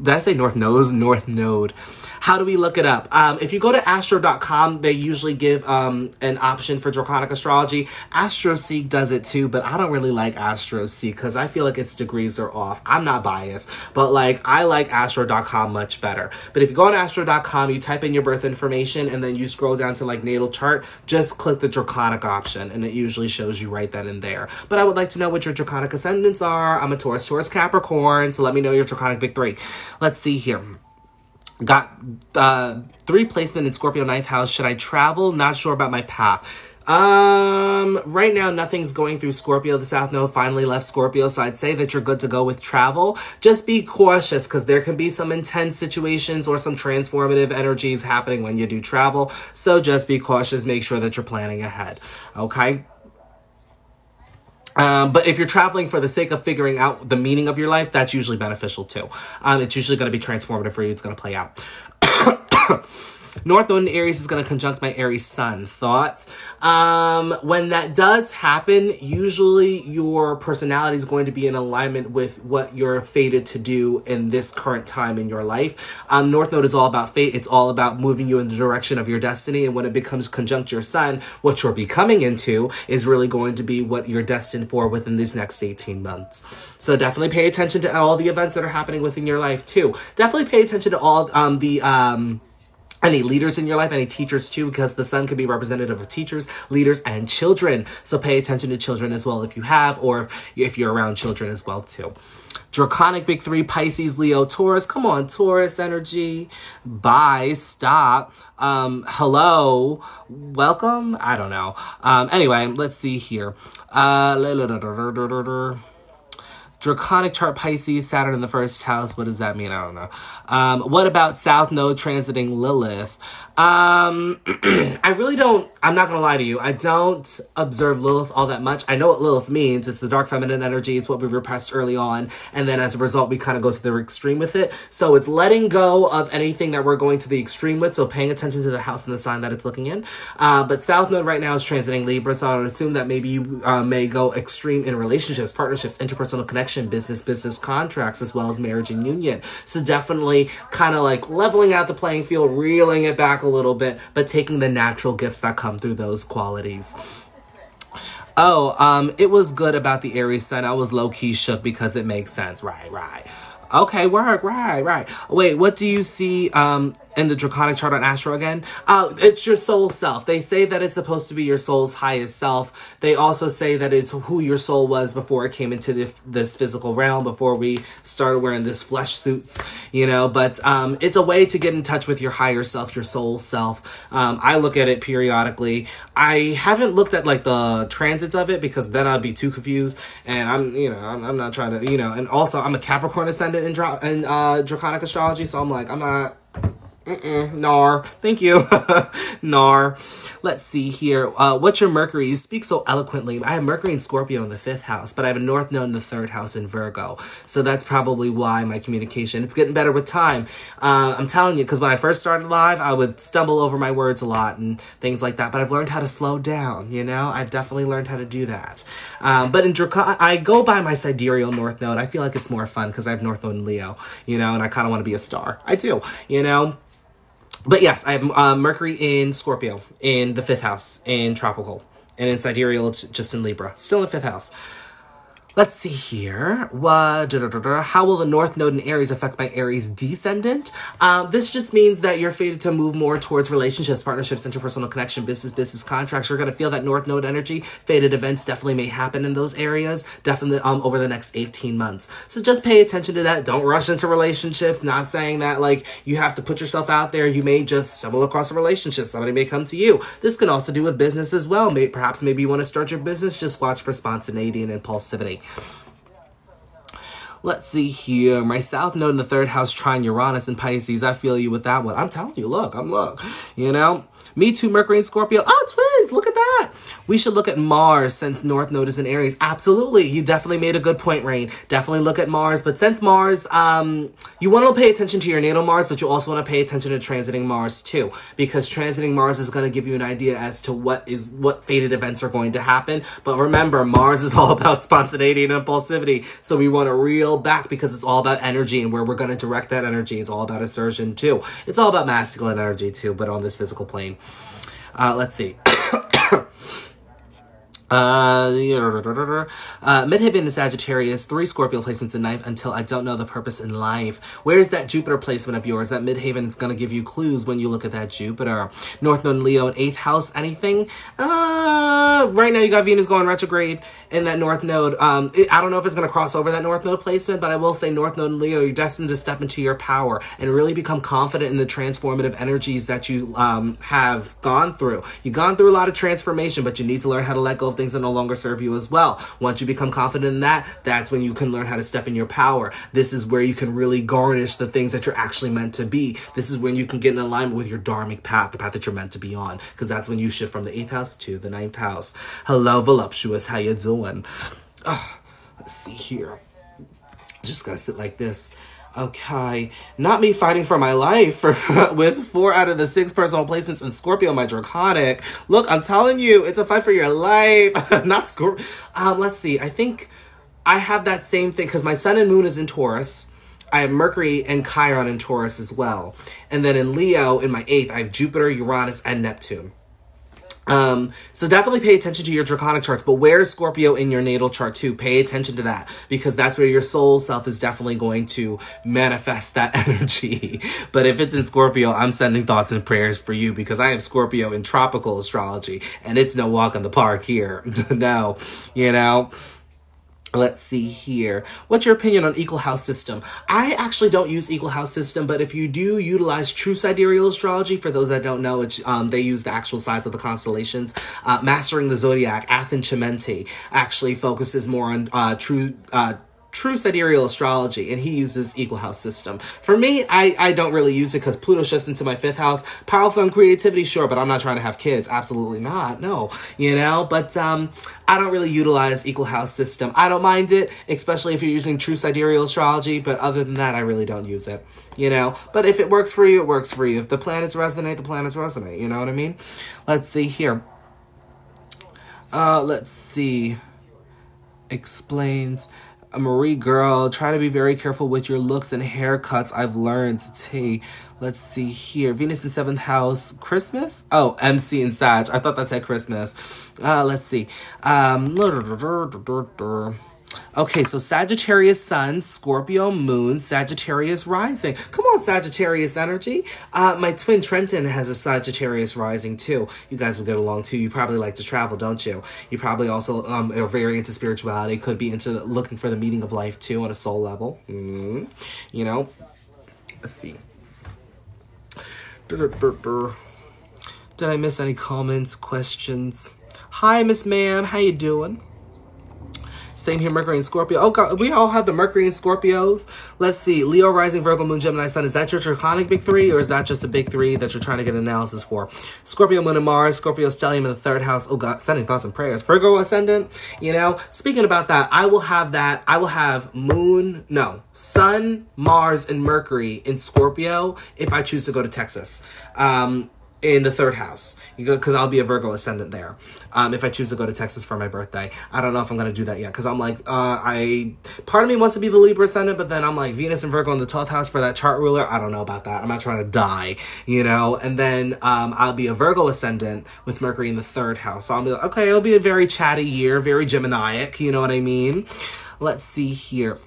Did I say North Node? North Node. How do we look it up? If you go to astro.com, they usually give an option for draconic astrology. AstroSeek does it too, but I don't really like AstroSeek because I feel like its degrees are off. I'm not biased, but like I like astro.com much better. But if you go on astro.com, you type in your birth information and then you scroll down to like natal chart, just click the draconic option and it usually shows you right then and there. But I would like to know what your draconic ascendants are. I'm a Taurus, Capricorn, so let me know your draconic big 3. Let's see here. Got 3 placement in Scorpio 9th house. Should I travel? Not sure about my path. Right now, nothing's going through Scorpio. The South Node finally left Scorpio, so I'd say that you're good to go with travel. Just be cautious because there can be some intense situations or some transformative energies happening when you do travel. So just be cautious. Make sure that you're planning ahead. Okay? But if you're traveling for the sake of figuring out the meaning of your life, that's usually beneficial too. It's usually going to be transformative for you. It's going to play out. North Node in Aries is going to conjunct my Aries sun. Thoughts? When that does happen, usually your personality is going to be in alignment with what you're fated to do in this current time in your life. North Node is all about fate. It's all about moving you in the direction of your destiny. And when it becomes conjunct your sun, what you're becoming into is really going to be what you're destined for within these next 18 months. So definitely pay attention to all the events that are happening within your life too. Definitely pay attention to all any leaders in your life, any teachers too, because the sun can be representative of teachers, leaders, and children. So pay attention to children as well if you have, or if you're around children as well too. Draconic big 3, Pisces, Leo, Taurus. Come on, Taurus energy. Bye, stop. Hello, welcome. I don't know. Anyway, let's see here. Draconic chart Pisces, Saturn in the 1st house. What does that mean? I don't know. What about South Node transiting Lilith? I really don't, I'm not gonna lie to you. I don't observe Lilith all that much. I know what Lilith means. It's the dark feminine energy. It's what we repressed early on. And then as a result, we kind of go to the extreme with it. So it's letting go of anything that we're going to the extreme with. So paying attention to the house and the sign that it's looking in. But South Node right now is transiting Libra. So I would assume that maybe you may go extreme in relationships, partnerships, interpersonal connection, business contracts, as well as marriage and union. So definitely kind of like leveling out the playing field, reeling it back a little bit, but taking the natural gifts that come through those qualities. Oh, it was good about the Aries sun. I was low-key shook because it makes sense. Right. Okay, work, right. Wait, what do you see in the Draconic chart on Astro again? It's your soul self. They say that it's supposed to be your soul's highest self. They also say that it's who your soul was before it came into this physical realm, before we started wearing this flesh suits, you know, but it's a way to get in touch with your higher self, your soul self. I look at it periodically. I haven't looked at like the transits of it because then I'd be too confused, and I'm not trying to, and also I'm a Capricorn ascendant in Draconic astrology, so I'm like, I'm not, nar. Thank you. Nar. Let's see here. What's your Mercury? You speak so eloquently. I have Mercury and Scorpio in the 5th house, but I have a North Node in the 3rd house in Virgo. So that's probably why my communication, it's getting better with time. I'm telling you, because when I first started live, I would stumble over my words a lot and things like that, but I've learned how to slow down, I've definitely learned how to do that. But in I go by my sidereal North Node. I feel like it's more fun because I have North Node in Leo, and I kind of want to be a star. I do, But yes, I have Mercury in Scorpio in the 5th house in tropical. And in sidereal, it's just in Libra. Still in the 5th house. Let's see here. How will the North Node in Aries affect my Aries descendant? This just means that you're fated to move more towards relationships, partnerships, interpersonal connection, business contracts. You're going to feel that North Node energy. Fated events definitely may happen in those areas, definitely over the next 18 months. So just pay attention to that. Don't rush into relationships. Not saying that like you have to put yourself out there. You may just stumble across a relationship. Somebody may come to you. This can also do with business as well. Perhaps maybe you want to start your business. Just watch for spontaneity and impulsivity. Let's see here. My South Node in the 3rd house trine Uranus in Pisces. I feel you with that one. I'm telling you, look. Me too, Mercury and Scorpio. Oh, twins, look at that. We should look at Mars since North Node is in Aries. Absolutely. You definitely made a good point, Rain. Definitely look at Mars. But since Mars, you want to pay attention to your natal Mars, but you also want to pay attention to transiting Mars too. Because transiting Mars is going to give you an idea as to what fated events are going to happen. But remember, Mars is all about spontaneity and impulsivity. So we want to reel back because it's all about energy and where we're going to direct that energy. It's all about assertion too. It's all about masculine energy too, but on this physical plane. Let's see. Midheaven in Sagittarius, 3 Scorpio placements in 9th until I don't know the purpose in life. Where's that Jupiter placement of yours? That Midheaven is going to give you clues when you look at that Jupiter. North Node in Leo in 8th house, anything? Right now you got Venus going retrograde in that North Node. I don't know if it's going to cross over that North Node placement, but I will say North Node in Leo, you're destined to step into your power and really become confident in the transformative energies that you have gone through. You've gone through a lot of transformation, but you need to learn how to let go of things that no longer serve you as well. Once you become confident in that, that's when you can learn how to step in your power. This is where you can really garnish the things that you're actually meant to be. This is when you can get in alignment with your dharmic path, the path that you're meant to be on, because that's when you shift from the 8th house to the 9th house. Hello, voluptuous. How you doing? Let's see here. Just gotta sit like this. Okay, not me fighting for my life with 4 out of the 6 personal placements in Scorpio, my Draconic. Look, I'm telling you, it's a fight for your life. Not Scorpio. Let's see. I think I have that same thing because my Sun and Moon is in Taurus. I have Mercury and Chiron in Taurus as well. And then in Leo, in my 8th, I have Jupiter, Uranus, and Neptune. So definitely pay attention to your Draconic charts, but where's Scorpio in your natal chart too? Pay attention to that because that's where your soul self is definitely going to manifest that energy. But if it's in Scorpio, I'm sending thoughts and prayers for you because I have Scorpio in tropical astrology and it's no walk in the park here. No, Let's see here. What's your opinion on equal house system? I actually don't use equal house system, but if you do utilize true sidereal astrology, for those that don't know, it's, they use the actual sides of the constellations. Mastering the Zodiac, Athen Chimenti, actually focuses more on true true sidereal astrology, and he uses equal house system. For me, I don't really use it because Pluto shifts into my 5th house. Powerful and creativity, sure, but I'm not trying to have kids. Absolutely not. No, you know, but I don't really utilize equal house system. I don't mind it, especially if you're using true sidereal astrology, but other than that, I really don't use it, you know. But if it works for you, it works for you. If the planets resonate, the planets resonate. You know what I mean? Let's see here. Let's see. Explains. Marie girl, try to be very careful with your looks and haircuts. I've learned to Let's see here. Venus in 7th house. Christmas? Oh, MC and Sag. I thought that said Christmas. Let's see. Okay, so Sagittarius Sun, Scorpio Moon, Sagittarius Rising. Come on, Sagittarius energy. My twin Trenton has a Sagittarius Rising too. You guys will get along too. You probably like to travel, don't you? You probably also are very into spirituality. Could be into looking for the meaning of life too on a soul level. You know? Let's see. Did I miss any comments, questions? Hi, Miss Ma'am. How you doing? Same here, Mercury and Scorpio. Oh, God, we all have the Mercury and Scorpios. Let's see. Leo, Rising, Virgo, Moon, Gemini, Sun. Is that your draconic big 3, or is that just a big 3 that you're trying to get analysis for? Scorpio, Moon, and Mars. Scorpio, Stellium in the 3rd house. Oh, God. Sending thoughts and prayers. Virgo, Ascendant. You know, speaking about that, I will have that. I will have Sun, Mars, and Mercury in Scorpio if I choose to go to Texas. In the 3rd house, because I'll be a Virgo ascendant there. If I choose to go to Texas for my birthday, I don't know if I'm gonna do that yet, because I'm like, part of me wants to be the Libra ascendant, but then I'm like, Venus and Virgo in the 12th house for that chart ruler. I don't know about that. I'm not trying to die, you know. And then I'll be a Virgo ascendant with Mercury in the 3rd house. So I'll be like, okay, it'll be a very chatty year, very Geminiic. You know what I mean? Let's see here.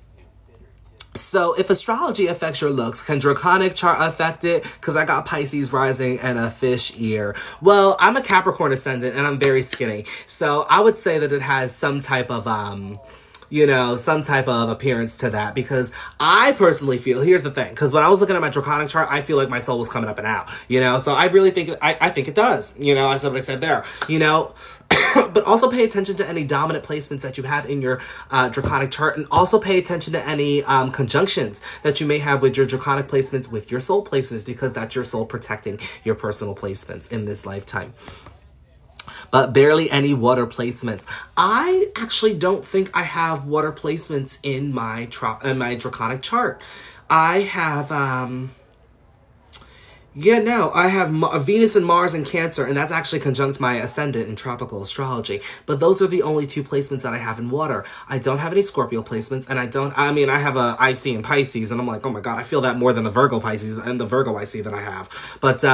So if astrology affects your looks, can draconic chart affect it? Because I got Pisces rising and a fish ear. Well, I'm a Capricorn ascendant and I'm very skinny. So I would say that it has some type of, some type of appearance to that, because I personally feel, here's the thing, because when I was looking at my draconic chart, I feel like my soul was coming up and out, you know, so I really think, I think it does, you know, that's what I said there, you know. But also pay attention to any dominant placements that you have in your draconic chart, and also pay attention to any conjunctions that you may have with your draconic placements with your soul placements, because that's your soul protecting your personal placements in this lifetime. But barely any water placements. I actually don't think I have water placements in my draconic chart. I have I have Venus and Mars in Cancer, and that's actually conjunct my ascendant in tropical astrology. But those are the only 2 placements that I have in water. I don't have any Scorpio placements, and I have a IC in Pisces, and I'm like, oh my God, I feel that more than the Virgo Pisces and the Virgo IC that I have. But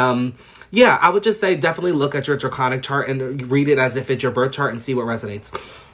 yeah, I would just say definitely look at your draconic chart and read it as if it's your birth chart and see what resonates.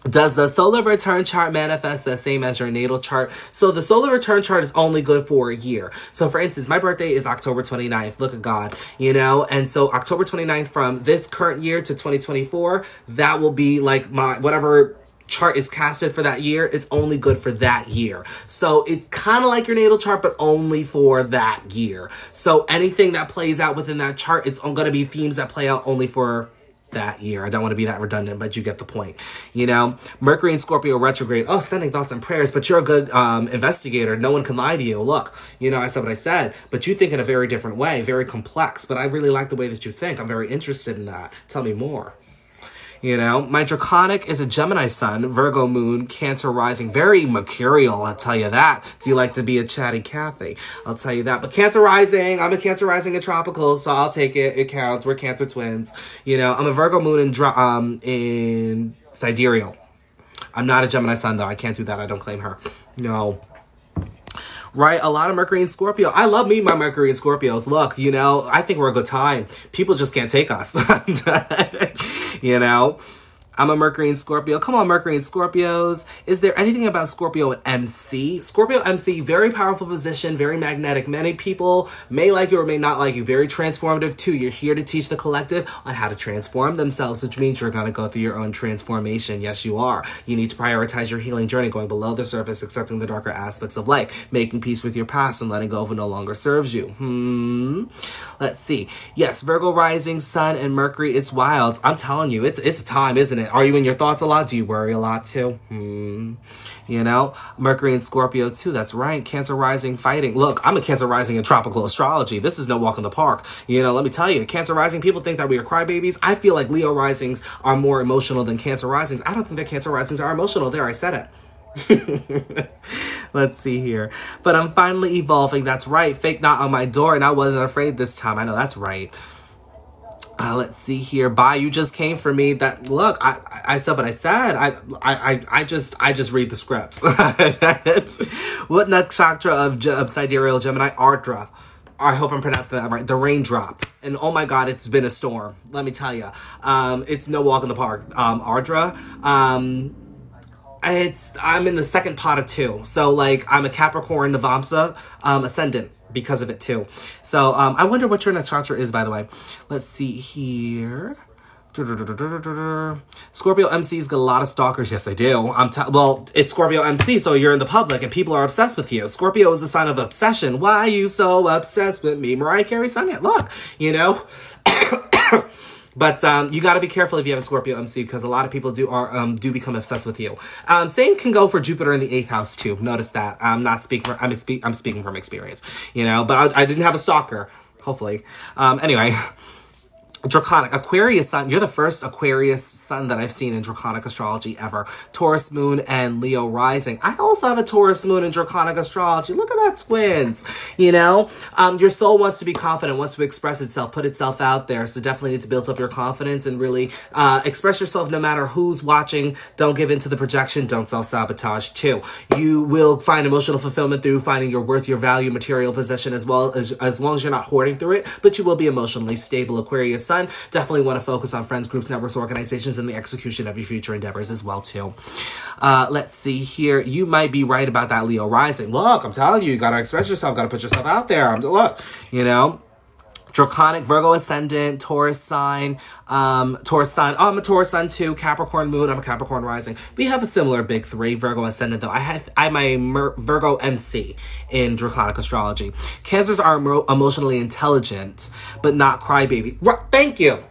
Does the solar return chart manifest the same as your natal chart? So the solar return chart is only good for a year. So for instance, my birthday is October 29th. Look at God, you know? And so October 29th from this current year to 2024, that will be like my, whatever chart is casted for that year, it's only good for that year. So it's kind of like your natal chart, but only for that year. So anything that plays out within that chart, it's going to be themes that play out only for that year. I don't want to be that redundant, but you get the point. You know, Mercury and Scorpio retrograde. Oh, sending thoughts and prayers, but you're a good investigator. No one can lie to you. Look, you know, I said what I said, but you think in a very different way, very complex, but I really like the way that you think. I'm very interested in that. Tell me more. You know, my draconic is a Gemini sun, Virgo moon, Cancer rising. Very mercurial, I'll tell you that. Do you like to be a chatty Cathy? I'll tell you that. But Cancer rising, I'm a Cancer rising in tropical, so I'll take it. It counts. We're Cancer twins. You know, I'm a Virgo moon in sidereal. I'm not a Gemini sun, though. I can't do that. I don't claim her. No. Right? A lot of Mercury and Scorpio. I love meeting my Mercury and Scorpios. Look, you know, I think we're a good time. People just can't take us. You know? I'm a Mercury and Scorpio. Come on, Mercury and Scorpios. Is there anything about Scorpio MC? Scorpio MC, very powerful position, very magnetic. Many people may like you or may not like you. Very transformative too. You're here to teach the collective on how to transform themselves, which means you're going to go through your own transformation. Yes, you are. You need to prioritize your healing journey, going below the surface, accepting the darker aspects of life, making peace with your past and letting go of what no longer serves you. Let's see. Yes, Virgo rising, Sun, and Mercury. It's wild. I'm telling you, it's a time, isn't it? it? Are you in your thoughts a lot? Do you worry a lot too? You know, Mercury and Scorpio too. That's right. Cancer rising fighting. Look, I'm a Cancer rising in tropical astrology. This is no walk in the park. You know, let me tell you, Cancer rising, people think that we are crybabies. I feel like Leo risings are more emotional than Cancer risings. I don't think that Cancer risings are emotional. There, I said it. Let's see here. But I'm finally evolving. That's right. Fake knock on my door, and I wasn't afraid this time. I know that's right. Let's see here. Bye. You just came for me. That look. I said what I said. I just read the script. What nakshatra of sidereal Gemini? Ardra. I hope I'm pronouncing that right. The raindrop. And oh my God, it's been a storm. Let me tell you. It's no walk in the park. Ardra. I'm in the second pot of 2. So like I'm a Capricorn Navamsa ascendant because of it too. So I wonder what your nakshatra is, by the way. Let's see here. Scorpio MCs got a lot of stalkers. Yes, they do. Well, it's Scorpio MC, so you're in the public and people are obsessed with you. Scorpio is the sign of obsession. Why are you so obsessed with me? Mariah Carey sung it. Look, you know. But you got to be careful if you have a Scorpio MC because a lot of people do become obsessed with you. Same can go for Jupiter in the 8th house too. Notice that. I'm not speaking. I'm speaking from experience. You know, but I didn't have a stalker. Hopefully. Anyway. Draconic Aquarius sun. You're the first Aquarius sun that I've seen in Draconic astrology ever. Taurus moon and Leo rising. I also have a Taurus moon in Draconic astrology. Look at that, twins. You know, your soul wants to be confident, wants to express itself, put itself out there. So definitely need to build up your confidence and really express yourself no matter who's watching. Don't give in to the projection. Don't self-sabotage too. You will find emotional fulfillment through finding your worth, your value, material possession, as long as you're not hoarding through it, but you will be emotionally stable. Aquarius sun. Definitely want to focus on friends, groups, networks, organizations, and the execution of your future endeavors as well, too. Let's see here. You might be right about that Leo rising. Look, I'm telling you, you got to express yourself, got to put yourself out there. Look, you know. Draconic, Virgo ascendant, Taurus sign. Oh, I'm a Taurus sun too. Capricorn moon, I'm a Capricorn rising. We have a similar big 3. Virgo ascendant though. I'm a Virgo MC in Draconic astrology. Cancers are emotionally intelligent, but not crybaby. Thank you.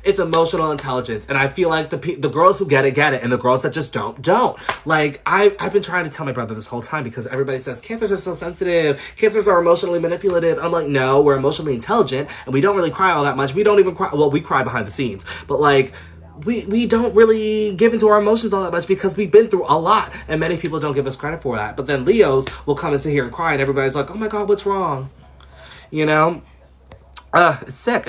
It's emotional intelligence. And I feel like the girls who get it, and the girls that just don't. Like, I've been trying to tell my brother this whole time because everybody says, cancers are so sensitive. Cancers are emotionally manipulative. I'm like, no, we're emotionally intelligent and we don't really cry all that much. We don't even cry. Well, we cry behind the scenes, but like we don't really give into our emotions all that much because we've been through a lot and many people don't give us credit for that. But then Leos will come and sit here and cry and everybody's like, oh my God, what's wrong? You know? It's sick.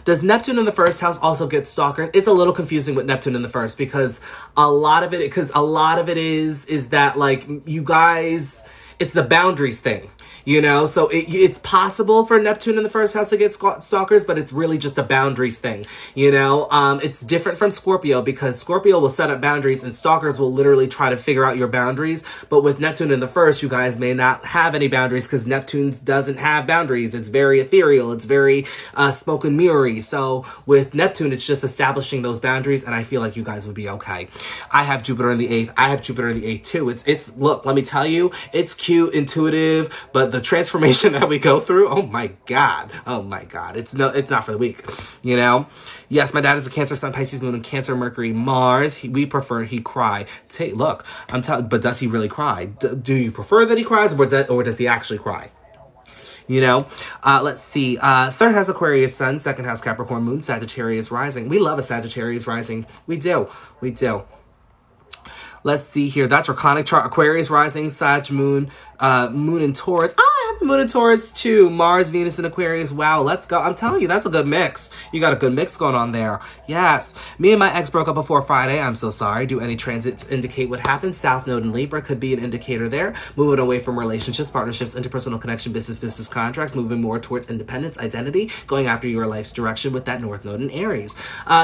Does Neptune in the first house also get stalkers? It's a little confusing with Neptune in the first because a lot of it is that like you guys, it's the boundaries thing. You know, so it's possible for Neptune in the first house to get stalkers, but it's really just a boundaries thing. You know, it's different from Scorpio because Scorpio will set up boundaries and stalkers will literally try to figure out your boundaries. But with Neptune in the first, you guys may not have any boundaries because Neptune doesn't have boundaries. It's very ethereal. It's very smoke and mirrory. So with Neptune, it's just establishing those boundaries, and I feel like you guys would be okay. I have Jupiter in the 8th. I have Jupiter in the 8th too. It's look, let me tell you, it's cute, intuitive, but the transformation that we go through, oh my God, it's not for the weak, you know. Yes, my dad is a Cancer sun, Pisces moon, and Cancer Mercury Mars. We prefer he cry. Look, I'm telling, but does he really cry? Do you prefer that he cries, or does he actually cry? You know, let's see. Third house Aquarius sun, second house Capricorn moon, Sagittarius rising. We love a Sagittarius rising. We do. Let's see here. That Draconic chart. Aquarius rising, Sag moon, moon in Taurus. I have the moon in Taurus too. Mars, Venus, and Aquarius. Wow, let's go. I'm telling you, that's a good mix. You got a good mix going on there. Yes. Me and my ex broke up before Friday. I'm so sorry. Do any transits indicate what happened? South Node in Libra could be an indicator there. Moving away from relationships, partnerships, interpersonal connection, business contracts. Moving more towards independence, identity. Going after your life's direction with that North Node in Aries.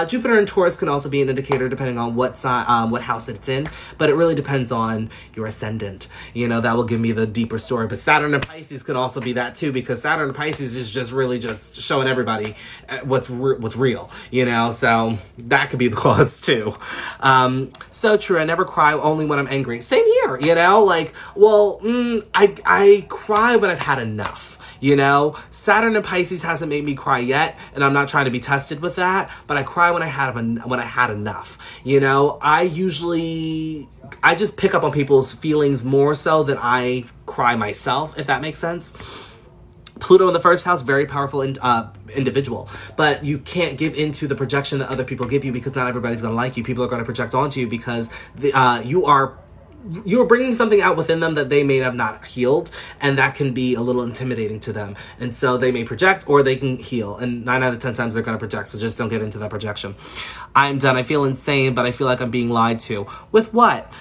Jupiter in Taurus can also be an indicator depending on what house it's in. But it really depends on your ascendant. You know, that will give me the deeper story. But Saturn and Pisces can also be that too, because Saturn and Pisces is just really just showing everybody what's real, you know? So that could be the cause too. So true. I never cry, only when I'm angry. Same here, you know? Like, well, I cry when I've had enough. You know, Saturn in Pisces hasn't made me cry yet, and I'm not trying to be tested with that, but I cry when I had enough. You know, I just pick up on people's feelings more so than I cry myself, if that makes sense. Pluto in the first house, very powerful individual, but you can't give into the projection that other people give you, because not everybody's going to like you. People are going to project onto you because you're bringing something out within them that they may have not healed, and that can be a little intimidating to them. And so they may project or they can heal, and 9 out of 10 times they're going to project, so just don't give into that projection. I'm done. I feel insane, but I feel like I'm being lied to. With what?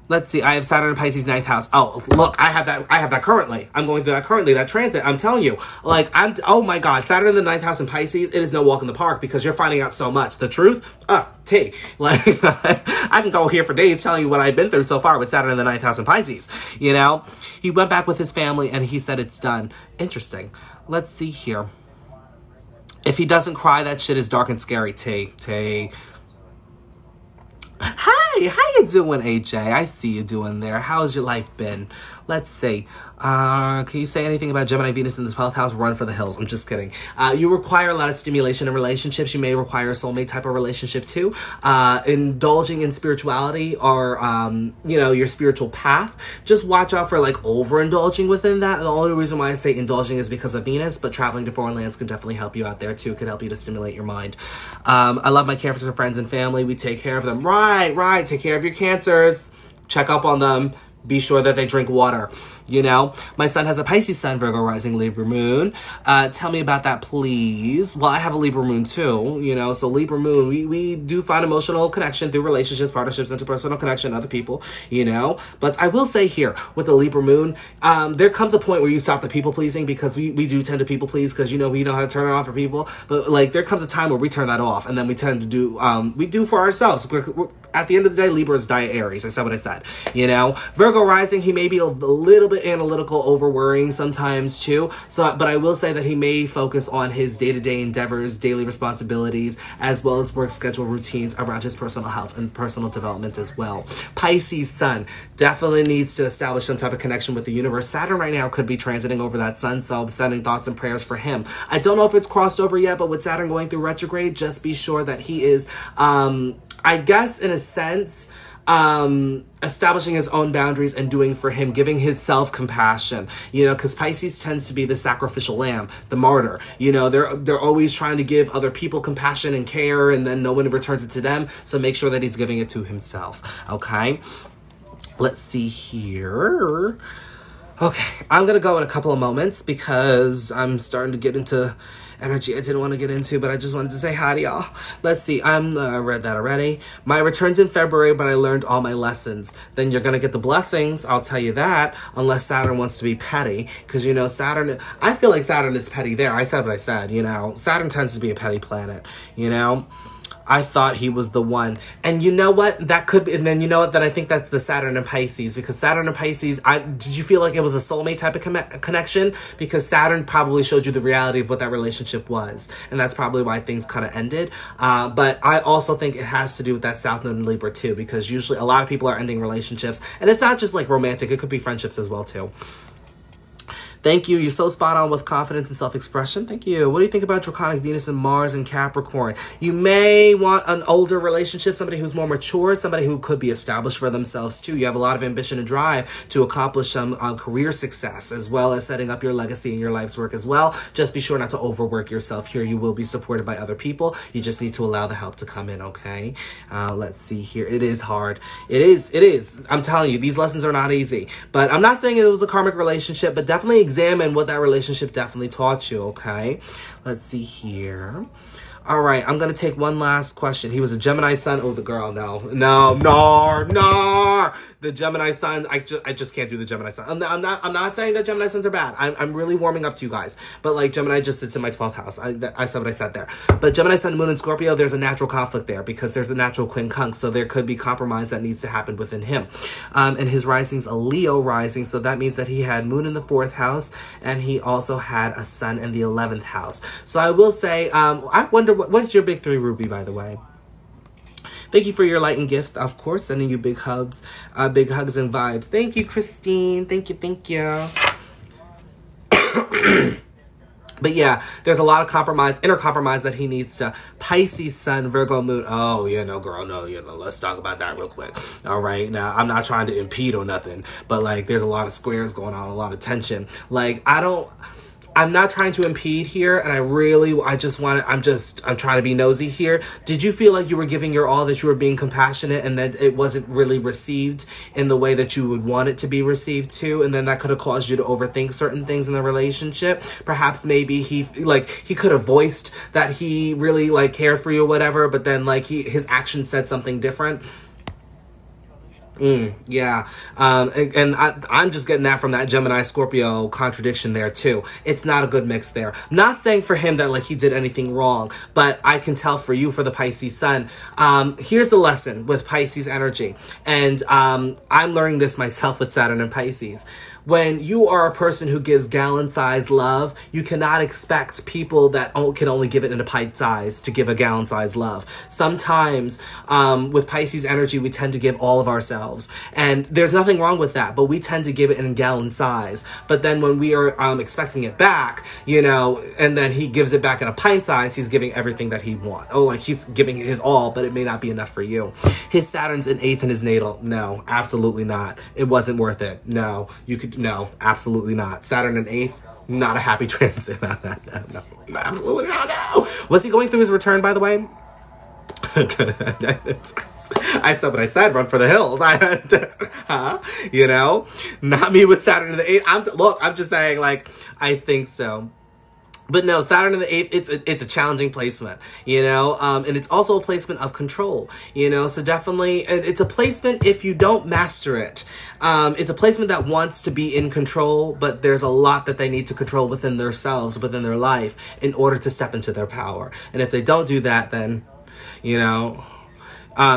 Let's see. I have Saturn in Pisces 9th house. Oh, look, I have that currently. I'm going through that currently, that transit. I'm telling you, like, oh my God, Saturn in the 9th house in Pisces, it is no walk in the park, because you're finding out so much. The truth? Like, I can go here for days telling you what I've been through so far with Saturn in the 9th house in Pisces. You know, he went back with his family and he said it's done. Interesting. Let's see here. If he doesn't cry, that shit is dark and scary. Hey, how you doing, AJ? I see you doing there. How's your life been? Let's see. Can you say anything about Gemini Venus in the 12th house? Run for the hills. I'm just kidding. You require a lot of stimulation in relationships. You may require a soulmate type of relationship too. Indulging in spirituality or, you know, your spiritual path. Just watch out for like overindulging within that. The only reason why I say indulging is because of Venus, but traveling to foreign lands can definitely help you out there too. It could help you to stimulate your mind. I love my Cancers and friends and family. We take care of them. Right. Take care of your Cancers. Check up on them. Be sure that they drink water. You know, my son has a Pisces sun, Virgo rising, Libra moon. Tell me about that, please. Well, I have a Libra moon too, you know, so Libra moon, we do find emotional connection through relationships, partnerships, interpersonal connection, other people, you know. But I will say here, with the Libra moon, there comes a point where you stop the people pleasing, because we do tend to people please, because, you know, we know how to turn it on for people. But like, there comes a time where we turn that off, and then we tend to do, we do for ourselves. We're, at the end of the day, Libra is Dia Aries. I said what I said, you know. Virgo rising, he may be a little bit analytical, over worrying sometimes too. So, but I will say that he may focus on his day-to-day endeavors, daily responsibilities, as well as work schedule routines around his personal health and personal development as well. Pisces sun definitely needs to establish some type of connection with the universe. Saturn right now could be transiting over that sun, so sending thoughts and prayers for him. I don't know if it's crossed over yet, but with Saturn going through retrograde, just be sure that he is, I guess in a sense, establishing his own boundaries and doing for him, giving his self-compassion, you know, because Pisces tends to be the sacrificial lamb, the martyr, you know, they're always trying to give other people compassion and care, and then no one returns it to them, so make sure that he's giving it to himself, okay? Let's see here. Okay, I'm gonna go in a couple of moments because I'm starting to get into energy I didn't want to get into, but I just wanted to say hi to y'all. Let's see, I read that already. My return's in February, but I learned all my lessons. Then you're gonna get the blessings, I'll tell you that, unless Saturn wants to be petty, because, you know, Saturn, I feel like Saturn is petty there. I said what I said, you know. Saturn tends to be a petty planet, you know. I thought he was the one. And you know what? That could be, and then you know what? Then I think that's the Saturn and Pisces, because Saturn and Pisces, did you feel like it was a soulmate type of connection? Because Saturn probably showed you the reality of what that relationship was. And that's probably why things kind of ended. But I also think it has to do with that South Node in Libra too, because usually a lot of people are ending relationships. And it's not just like romantic, it could be friendships as well too. Thank you. You're so spot on with confidence and self-expression. Thank you. What do you think about Draconic Venus and Mars and Capricorn? You may want an older relationship, somebody who's more mature, somebody who could be established for themselves too. You have a lot of ambition and drive to accomplish some career success, as well as setting up your legacy in your life's work as well. Just be sure not to overwork yourself here. You will be supported by other people. You just need to allow the help to come in, okay? Let's see here. It is hard. It is. I'm telling you, these lessons are not easy. But I'm not saying it was a karmic relationship, but definitely examine what that relationship definitely taught you, okay? Let's see here. All right, I'm going to take one last question. He was a Gemini sun. Oh, the girl, no. The Gemini sun, I just can't do the Gemini sun. I'm not saying that Gemini suns are bad. I'm really warming up to you guys. But like Gemini just sits in my 12th house. I said what I said there. But Gemini sun, moon, and Scorpio, there's a natural conflict there because there's a natural quincunx. So there could be compromise that needs to happen within him. And his rising's a Leo rising. So that means that he had moon in the 4th house and he also had a sun in the 11th house. So I will say, I wonder what's your big 3, Ruby, by the way? Thank you for your light and gifts, of course. Sending you big hugs and vibes. Thank you, Christine. Thank you. But yeah, there's a lot of compromise, inner compromise that he needs to. Pisces sun, Virgo moon. Oh, yeah, no, girl, no, you know, let's talk about that real quick. All right. Now, I'm not trying to impede or nothing, but like, there's a lot of squares going on, a lot of tension. Like, I'm not trying to impede here, and I'm trying to be nosy here. Did you feel like you were giving your all, that you were being compassionate, and that it wasn't really received in the way that you would want it to be received too? And then that could have caused you to overthink certain things in the relationship. Perhaps maybe he could have voiced that he really like cared for you or whatever, but then like his actions said something different. Yeah. I'm just getting that from that Gemini Scorpio contradiction there too. It's not a good mix there. I'm not saying for him that like he did anything wrong, but I can tell for you, for the Pisces sun, here's the lesson with Pisces energy. And, I'm learning this myself with Saturn and Pisces. When you are a person who gives gallon-sized love, you cannot expect people that can only give it in a pint size to give a gallon-sized love. Sometimes, with Pisces energy, we tend to give all of ourselves. And there's nothing wrong with that, but we tend to give it in a gallon size. But then when we are expecting it back, you know, and then he gives it back in a pint size, he's giving everything that he wants. Oh, like he's giving his all, but it may not be enough for you. His Saturn's in 8th in his natal. No, absolutely not. It wasn't worth it. No, no, absolutely not. Saturn in 8th, not a happy transit. No, absolutely not, no. Was he going through his return, by the way? I said what I said, run for the hills. You know, not me with Saturn in the 8th. I'm just saying, like, I think so. But no, Saturn in the 8th, it's a challenging placement, you know, and it's also a placement of control, you know, so definitely, it's a placement if you don't master it. It's a placement that wants to be in control, but there's a lot that they need to control within themselves, within their life, in order to step into their power. And if they don't do that, then, you know,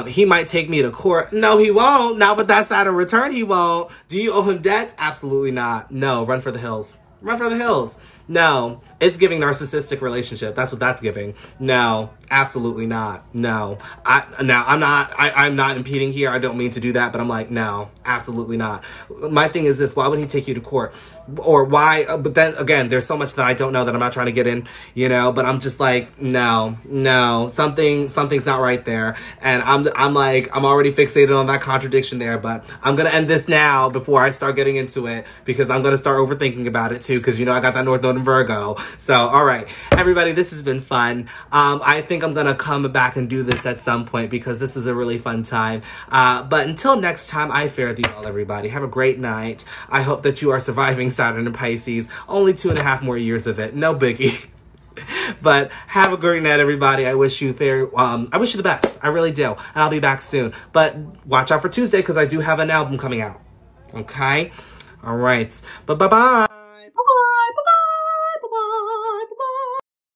he might take me to court. No, he won't. Not with that Saturn return, he won't. Do you owe him debts? Absolutely not. No, run for the hills. Run for the hills. No, it's giving narcissistic relationship. That's what that's giving. No, absolutely not. No, I'm not impeding here. I don't mean to do that, but I'm like, no, absolutely not. My thing is this: why would he take you to court, or why? But then again, there's so much that I don't know that I'm not trying to get in, you know. But I'm just like, no, something's not right there, and I'm already fixated on that contradiction there. But I'm gonna end this now before I start getting into it, because I'm gonna start overthinking about it too, because you know I got that North Node in Virgo. So, all right, everybody, this has been fun. I think I'm gonna come back and do this at some point, because this is a really fun time. But until next time, I fare thee well, everybody. Have a great night. I hope that you are surviving Saturn and Pisces. Only 2.5 more years of it. No biggie. But have a great night, everybody. I wish you the best. I really do. And I'll be back soon. But watch out for Tuesday, because I do have an album coming out. Okay? All right. But bye-bye. Bye-bye.